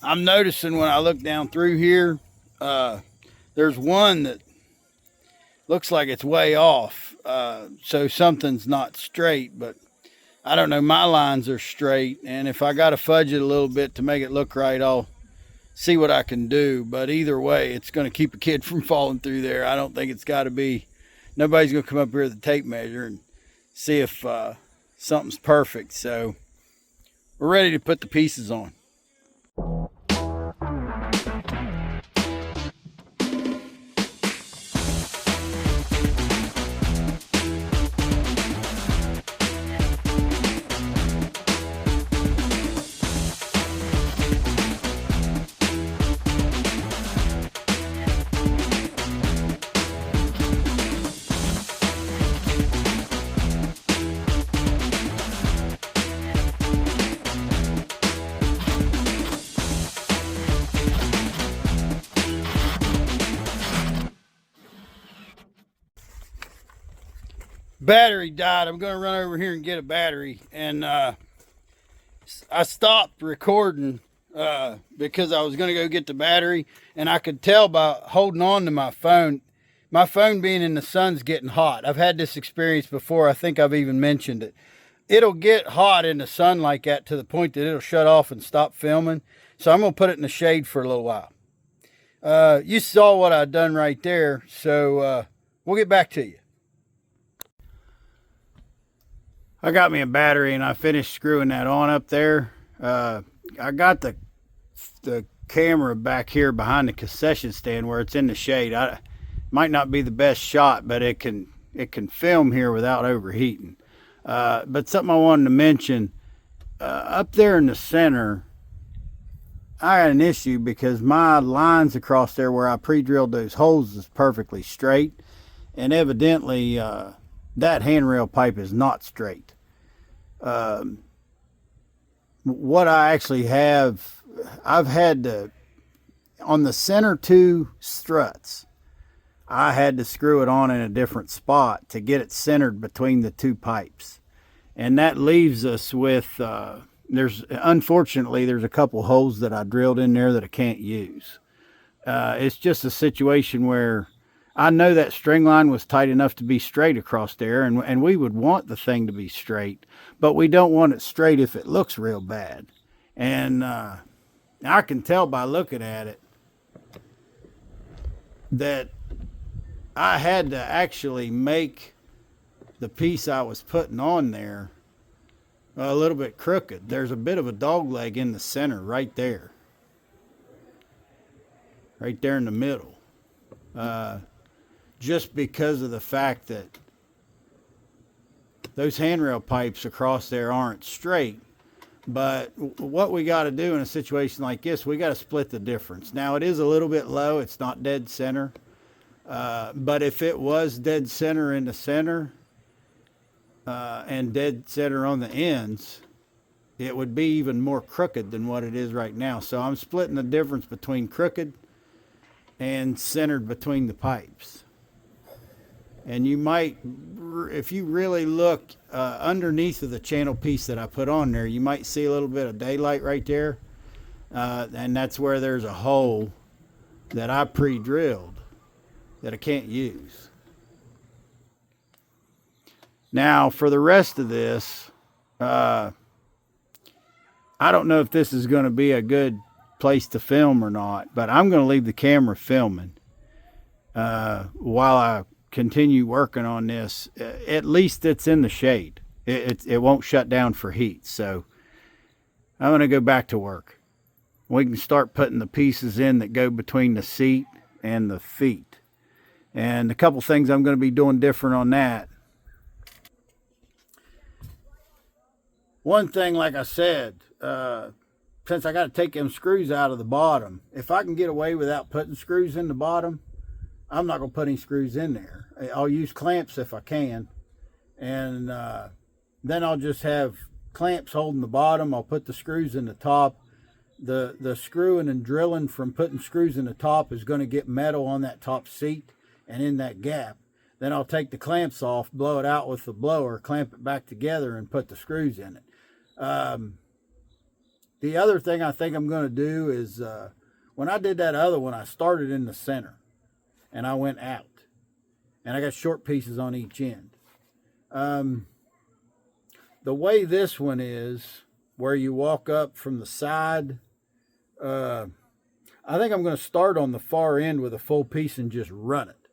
Speaker 1: I'm noticing when I look down through here, there's one that looks like it's way off. So something's not straight, but I don't know, my lines are straight, and if I got to fudge it a little bit to make it look right, I'll see what I can do. But either way, it's going to keep a kid from falling through there. I don't think it's got to be, nobody's going to come up here with a tape measure and see if something's perfect. So we're ready to put the pieces on. Battery died. I'm going to run over here and get a battery. And I stopped recording because I was going to go get the battery. And I could tell by holding on to my phone being in the sun's getting hot. I've had this experience before. I think I've even mentioned it. It'll get hot in the sun like that to the point that it'll shut off and stop filming. So I'm going to put it in the shade for a little while. You saw what I've done right there. So we'll get back to you. I got me a battery and I finished screwing that on up there. I got the camera back here behind the concession stand where it's in the shade. Might not be the best shot, but it can film here without overheating. But something I wanted to mention, up there in the center, I had an issue because my lines across there where I pre-drilled those holes is perfectly straight, and evidently that handrail pipe is not straight. What I actually have, I've had to, on the center 2 struts, I had to screw it on in a different spot to get it centered between the 2 pipes. And that leaves us with, unfortunately, there's a couple holes that I drilled in there that I can't use. It's just a situation where I know that string line was tight enough to be straight across there, and we would want the thing to be straight, but we don't want it straight if it looks real bad. And I can tell by looking at it that I had to actually make the piece I was putting on there a little bit crooked. There's a bit of a dog leg in the center right there in the middle. Just because of the fact that those handrail pipes across there aren't straight. But what we got to do in a situation like this, we got to split the difference. Now, it is a little bit low. It's not dead center. But if it was dead center in the center and dead center on the ends, it would be even more crooked than what it is right now. So I'm splitting the difference between crooked and centered between the pipes. And you might, if you really look underneath of the channel piece that I put on there, you might see a little bit of daylight right there. And that's where there's a hole that I pre-drilled that I can't use. Now, for the rest of this, I don't know if this is going to be a good place to film or not, but I'm going to leave the camera filming while I continue working on this. At least it's in the shade. It won't shut down for heat. So I'm going to go back to work. We can start putting the pieces in that go between the seat and the feet. And a couple things I'm going to be doing different on that. One thing, like I said, since I got to take them screws out of the bottom, if I can get away without putting screws in the bottom, I'm not going to put any screws in there. I'll use clamps if I can. And then I'll just have clamps holding the bottom. I'll put the screws in the top. The screwing and drilling from putting screws in the top is going to get metal on that top seat and in that gap. Then I'll take the clamps off, blow it out with the blower, clamp it back together, and put the screws in it. The other thing I think I'm going to do is when I did that other one, I started in the center and I went out. And I got short pieces on each end. The way this one is, where you walk up from the side, I think I'm going to start on the far end with a full piece and just run it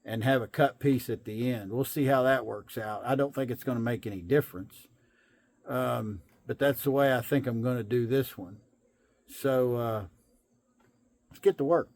Speaker 1: and have a cut piece at the end. We'll see how that works out. I don't think it's going to make any difference. But that's the way I think I'm going to do this one. So let's get to work.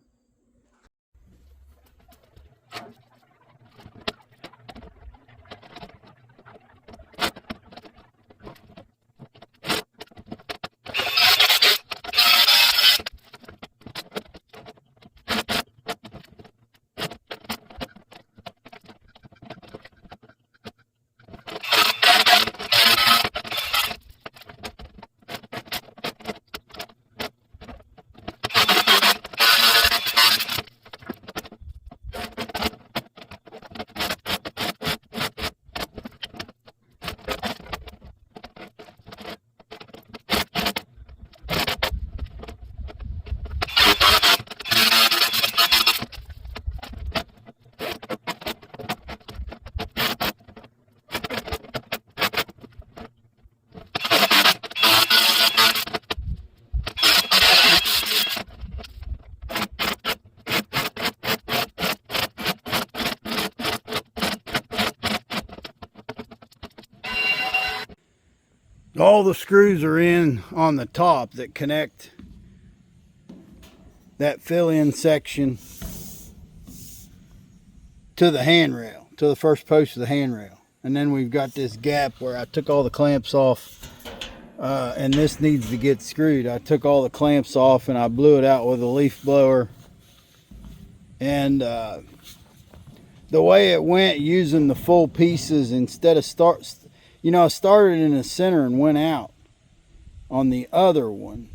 Speaker 1: All the screws are in on the top that connect that fill-in section to the handrail, to the first post of the handrail. And then we've got this gap where I took all the clamps off, and this needs to get screwed. I took all the clamps off and I blew it out with a leaf blower. And the way it went, using the full pieces instead of I started in the center and went out on the other one.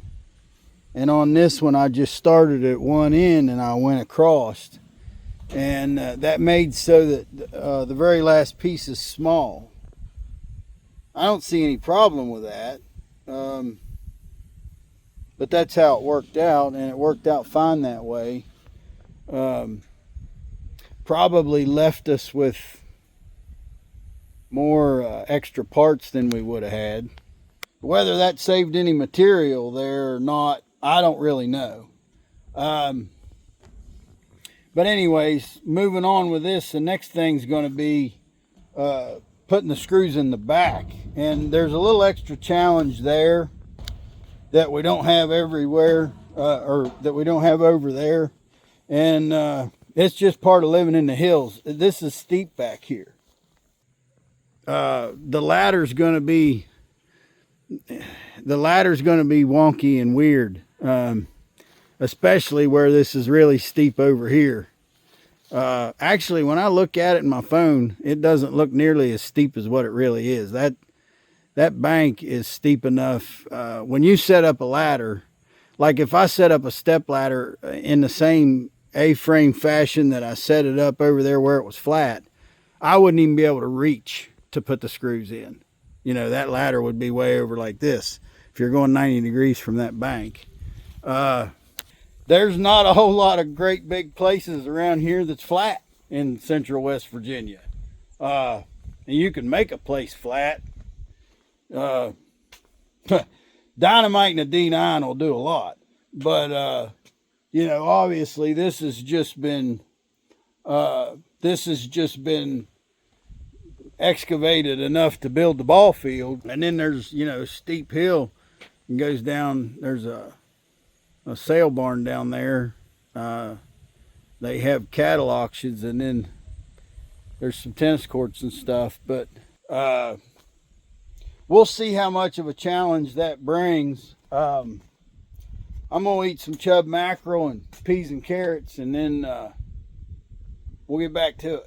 Speaker 1: And on this one, I just started at one end and I went across. And that made so that the very last piece is small. I don't see any problem with that. But that's how it worked out, and it worked out fine that way. Probably left us with more extra parts than we would have had. Whether that saved any material there or not, I don't really know. But anyways, moving on with this, the next thing's going to be putting the screws in the back. And there's a little extra challenge there that we don't have everywhere, or that we don't have over there. And it's just part of living in the hills. This is steep back here. The ladder's going to be wonky and weird, especially where this is really steep over here. Actually, when I look at it in my phone, it doesn't look nearly as steep as what it really is. That bank is steep enough. When you set up a ladder, like if I set up a step ladder in the same A-frame fashion that I set it up over there where it was flat, I wouldn't even be able to reach to put the screws in. You know, that ladder would be way over like this if you're going 90 degrees from that bank. There's not a whole lot of great big places around here that's flat in central West Virginia. And you can make a place flat. Dynamite and a D9 will do a lot. But, you know, obviously this has just been excavated enough to build the ball field. And then there's, you know, a steep hill and goes down. There's a sale barn down there. They have cattle auctions, and then there's some tennis courts and stuff. But we'll see how much of a challenge that brings. I'm gonna eat some chub mackerel and peas and carrots, and then we'll get back to it.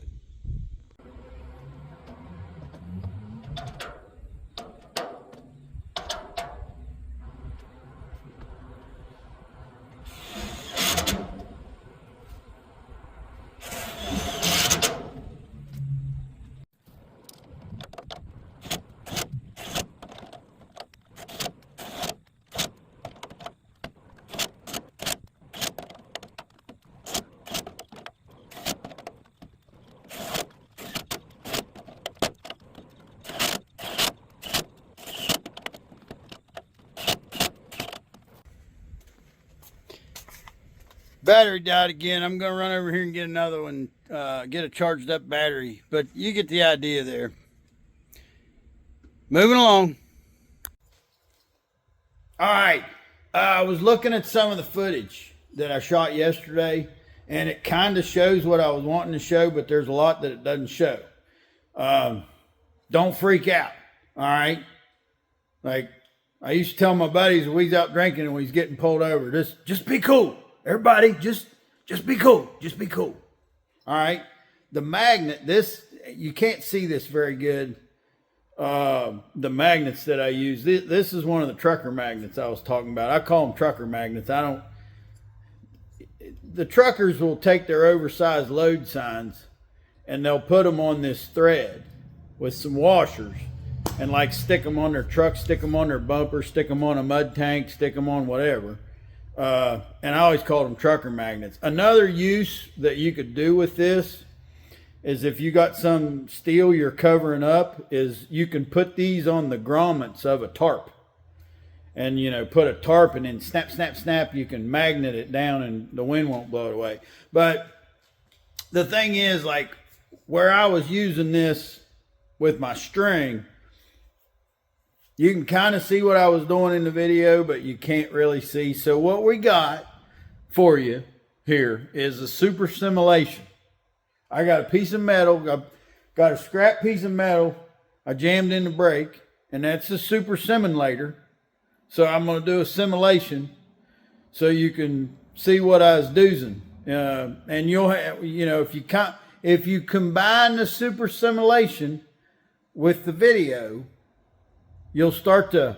Speaker 1: Battery died again. I'm gonna run over here and get another one, get a charged up battery, but you get the idea there. Moving along. All right, I was looking at some of the footage that I shot yesterday, and it kind of shows what I was wanting to show, but there's a lot that it doesn't show. Don't freak out, all right? Like I used to tell my buddies when he's out drinking and he's getting pulled over, just be cool. Everybody, just be cool. Just be cool. All right. The magnet, you can't see this very good. The magnets that I use, this is one of the trucker magnets I was talking about. I call them trucker magnets. The truckers will take their oversized load signs and they'll put them on this thread with some washers and like stick them on their truck, stick them on their bumper, stick them on a mud tank, stick them on whatever. And I always called them trucker magnets. Another use that you could do with this is if you got some steel you're covering up, is you can put these on the grommets of a tarp. And, you know, put a tarp and then snap, snap, snap. You can magnet it down and the wind won't blow it away. But the thing is, like, where I was using this with my string, you can kind of see what I was doing in the video, but you can't really see. So what we got for you here is a super simulation. I got a piece of metal, got a scrap piece of metal I jammed in the brake, and that's a super simulator. So I'm going to do a simulation so you can see what I was doing. And you'll have, you know, if you combine the super simulation with the video, you'll start to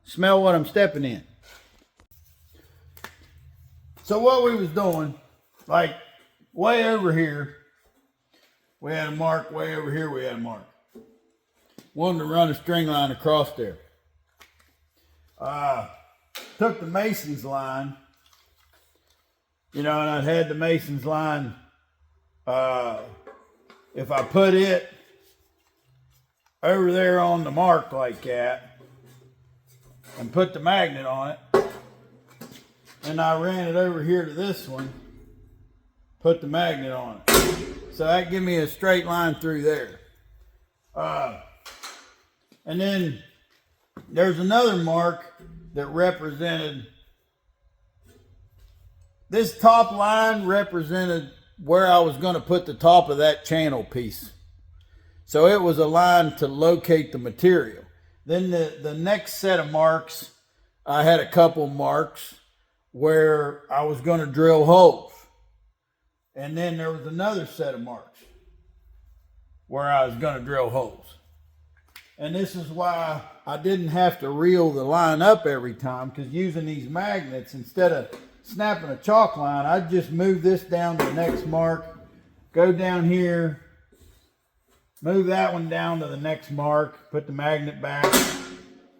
Speaker 1: smell what I'm stepping in. So what we was doing, like way over here, we had a mark. Way over here, we had a mark. Wanted to run a string line across there. Took the mason's line, you know, and I had the mason's line. If I put it over there on the mark like that and put the magnet on it, and I ran it over here to this one, put the magnet on it, so that give me a straight line through there. And then there's another mark that represented, this top line represented where I was going to put the top of that channel piece. So it was a line to locate the material. Then the next set of marks, I had a couple marks where I was going to drill holes. And then there was another set of marks where I was going to drill holes. And this is why I didn't have to reel the line up every time, because using these magnets, instead of snapping a chalk line, I'd just move this down to the next mark, go down here, move that one down to the next mark, put the magnet back,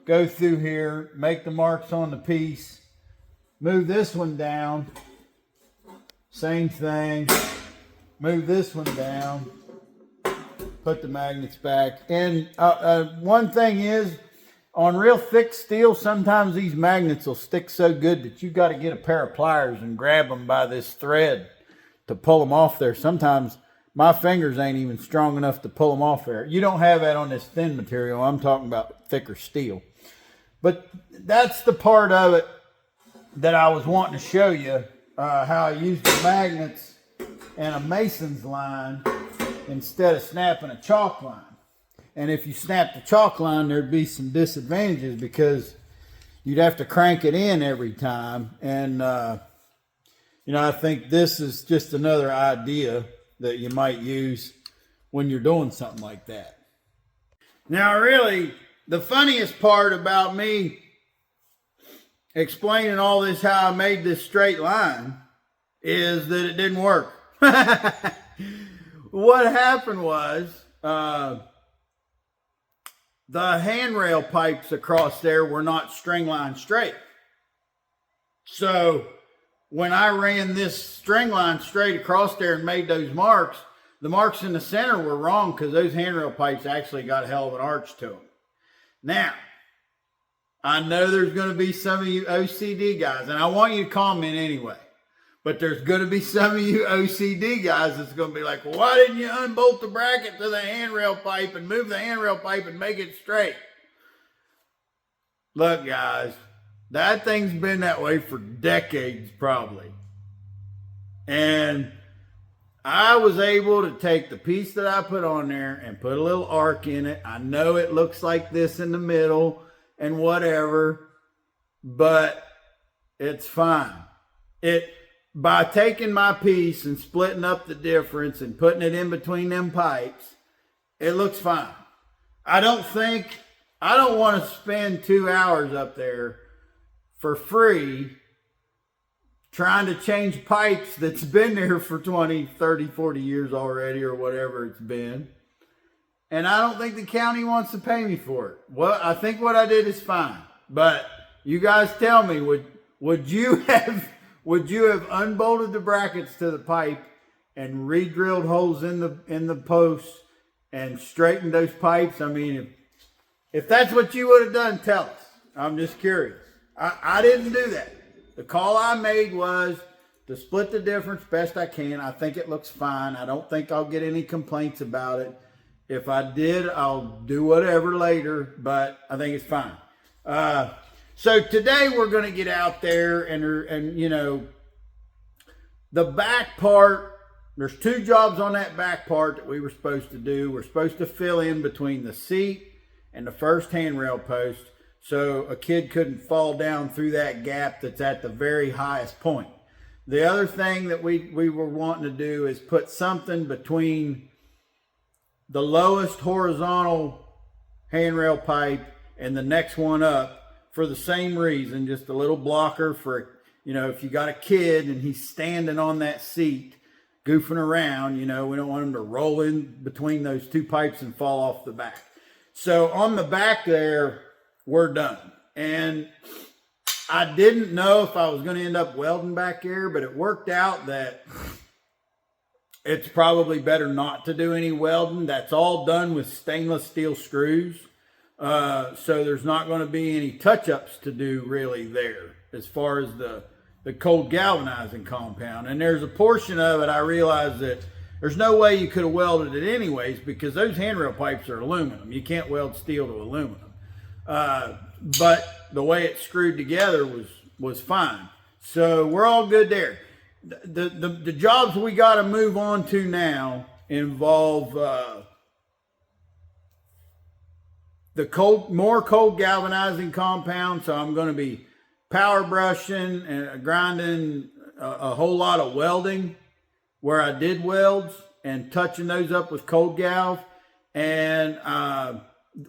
Speaker 1: go through here, make the marks on the piece, move this one down, same thing, move this one down, put the magnets back. And one thing is, on real thick steel, sometimes these magnets will stick so good that you got to get a pair of pliers and grab them by this thread to pull them off there. Sometimes my fingers ain't even strong enough to pull them off there. You don't have that on this thin material. I'm talking about thicker steel. But that's the part of it that I was wanting to show you, how I use the magnets and a mason's line instead of snapping a chalk line. And if you snap the chalk line, there'd be some disadvantages because you'd have to crank it in every time. And, I think this is just another idea that you might use when you're doing something like that. Now, really, the funniest part about me explaining all this, how I made this straight line, is that it didn't work. What happened was, the handrail pipes across there were not string line straight. So when I ran this string line straight across there and made those marks, the marks in the center were wrong because those handrail pipes actually got a hell of an arch to them. Now, I know there's going to be some of you OCD guys, and I want you to comment anyway. But there's going to be some of you OCD guys that's going to be like, well, why didn't you unbolt the bracket to the handrail pipe and move the handrail pipe and make it straight? Look, guys, that thing's been that way for decades probably. And I was able to take the piece that I put on there and put a little arc in it. I know it looks like this in the middle and whatever, but it's fine. By taking my piece and splitting up the difference and putting it in between them pipes, it looks fine. I don't want to spend 2 hours up there for free trying to change pipes that's been there for 20, 30, 40 years already or whatever it's been. And I don't think the county wants to pay me for it. Well, I think what I did is fine. But you guys tell me, would you have unbolted the brackets to the pipe and re-drilled holes in the posts and straightened those pipes? I mean, if that's what you would have done, tell us. I'm just curious. I didn't do that. The call I made was to split the difference best I can. I think it looks fine. I don't think I'll get any complaints about it. If I did, I'll do whatever later, but I think it's fine. So today we're going to get out there and the back part, there's 2 jobs on that back part that we were supposed to do. We're supposed to fill in between the seat and the first handrail post so a kid couldn't fall down through that gap that's at the very highest point. The other thing that we were wanting to do is put something between the lowest horizontal handrail pipe and the next one up for the same reason, just a little blocker for, if you got a kid and he's standing on that seat goofing around, we don't want him to roll in between those 2 pipes and fall off the back. So on the back there, we're done. And I didn't know if I was going to end up welding back there, but it worked out that it's probably better not to do any welding. That's all done with stainless steel screws. So there's not going to be any touch-ups to do really there as far as the cold galvanizing compound. And there's a portion of it I realized that there's no way you could have welded it anyways because those handrail pipes are aluminum. You can't weld steel to aluminum. But the way it's screwed together was fine. So we're all good there. The jobs we got to move on to now involve more cold galvanizing compound. So I'm going to be power brushing and grinding a whole lot of welding where I did welds and touching those up with cold galv. And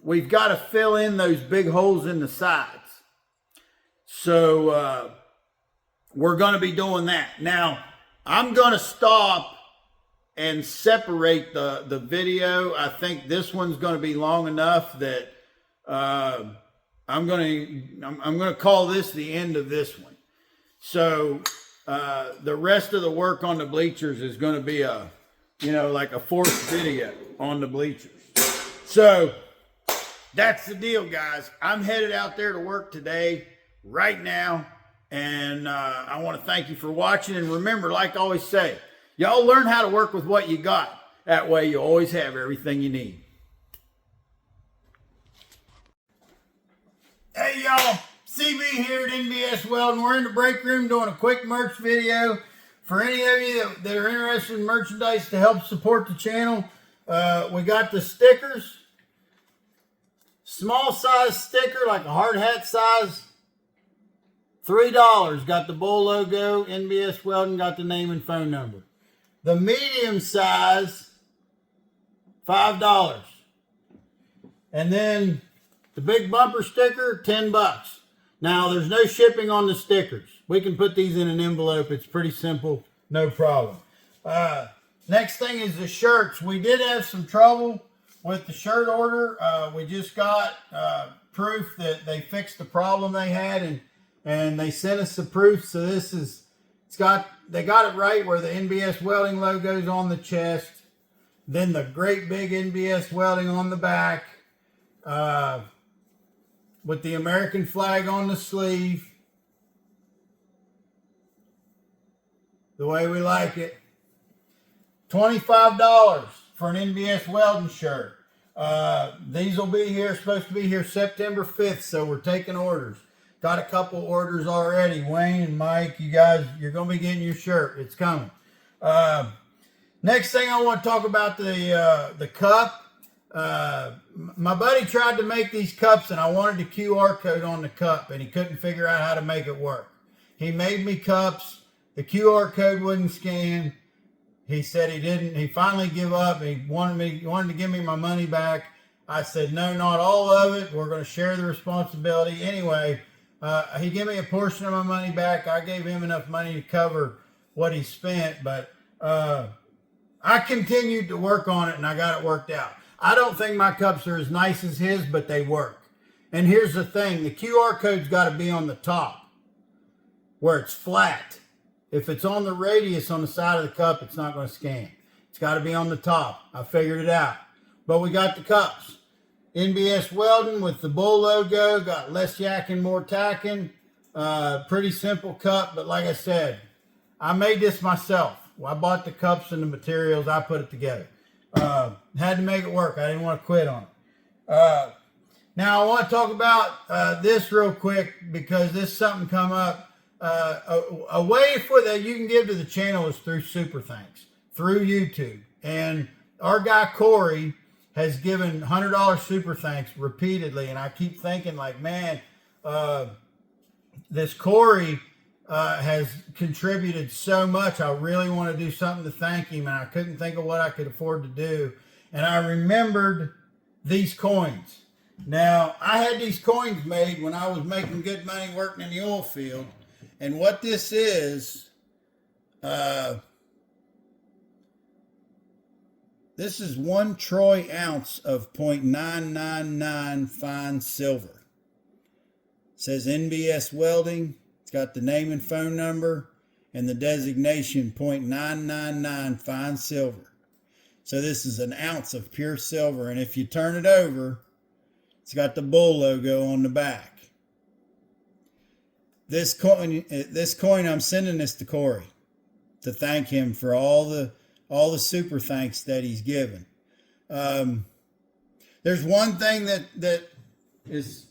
Speaker 1: we've got to fill in those big holes in the sides. So we're going to be doing that. Now, I'm going to stop and separate the video. I think this one's going to be long enough that I'm going to call this the end of this one. So the rest of the work on the bleachers is going to be like a fourth video on the bleachers. So that's the deal, guys. I'm headed out there to work today, right now. And I want to thank you for watching. And remember, like I always say, y'all learn how to work with what you got. That way you always have everything you need. Hey, y'all. CB here at NBS Welding. We're in the break room doing a quick merch video. For any of you that are interested in merchandise to help support the channel, we got the stickers. Small size sticker, like a hard hat size, $3. Got the bull logo, NBS Welding, got the name and phone number. The medium size, $5. And then the big bumper sticker, $10. Now, there's no shipping on the stickers. We can put these in an envelope. It's pretty simple, no problem. Next thing is the shirts. We did have some trouble with the shirt order. We just got proof that they fixed the problem they had, and they sent us the proof. So they got it right where the NBS Welding logo is on the chest, then the great big NBS Welding on the back, with the American flag on the sleeve, the way we like it. $25 for an NBS Welding shirt. These will be here, supposed to be here September 5th, so we're taking orders. Got a couple orders already. Wayne and Mike, you guys, you're going to be getting your shirt. It's coming. Next thing I want to talk about the cup. My buddy tried to make these cups, and I wanted the QR code on the cup, and he couldn't figure out how to make it work. He made me cups. The QR code wouldn't scan. He said he didn't. He finally gave up. He wanted to give me my money back. I said, no, not all of it. We're going to share the responsibility. Anyway, he gave me a portion of my money back. I gave him enough money to cover what he spent, but I continued to work on it, and I got it worked out. I don't think my cups are as nice as his, but they work. And here's the thing. The QR code's got to be on the top where it's flat. If it's on the radius on the side of the cup, it's not going to scan. It's got to be on the top. I figured it out. But we got the cups. NBS Welding with the bull logo. Got less yakking, more tacking. Pretty simple cup, but like I said, I made this myself. I bought the cups and the materials. I put it together. Had to make it work. I didn't want to quit on it. Now I want to talk about this real quick because this something come up. A way for that you can give to the channel is through Super Thanks, through YouTube. And our guy Corey has given $100 Super Thanks repeatedly. And I keep thinking like, man, this Corey has contributed so much. I really want to do something to thank him, and I couldn't think of what I could afford to do. And I remembered these coins. Now, I had these coins made when I was making good money working in the oil field. And what this is, this is 1 troy ounce of 0.999 fine silver. It says NBS Welding. It's got the name and phone number and the designation 0.999 fine silver. So this is an ounce of pure silver. And if you turn it over, it's got the bull logo on the back. This coin, I'm sending this to Corey to thank him for all the super thanks that he's given. There's one thing that is,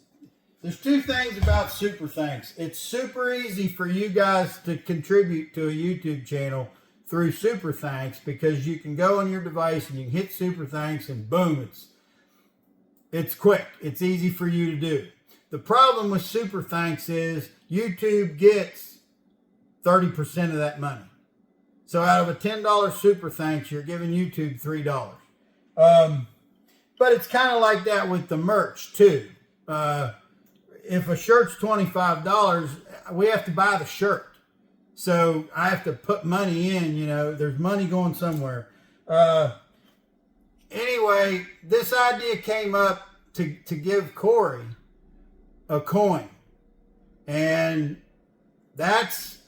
Speaker 1: there's two things about super thanks. It's super easy for you guys to contribute to a YouTube channel through super thanks because you can go on your device and you can hit super thanks and boom, it's quick. It's easy for you to do. The problem with super thanks is YouTube gets 30% of that money. So out of a $10 super thanks, you're giving YouTube $3. But it's kind of like that with the merch too. If a shirt's $25, we have to buy the shirt. So I have to put money in, you know, there's money going somewhere. Anyway, this idea came up to give Corey a coin. And it's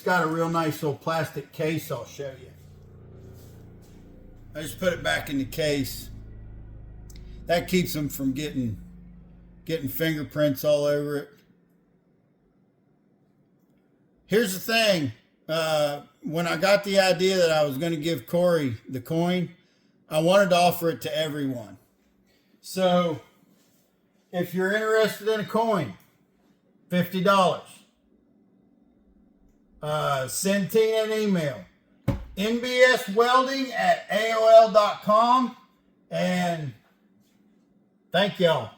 Speaker 1: got a real nice little plastic case I'll show you. I just put it back in the case. That keeps them from getting fingerprints all over it. Here's the thing. When I got the idea that I was going to give Corey the coin, I wanted to offer it to everyone. So if you're interested in a coin, $50. Send Tina an email. nbswelding@aol.com. And thank y'all.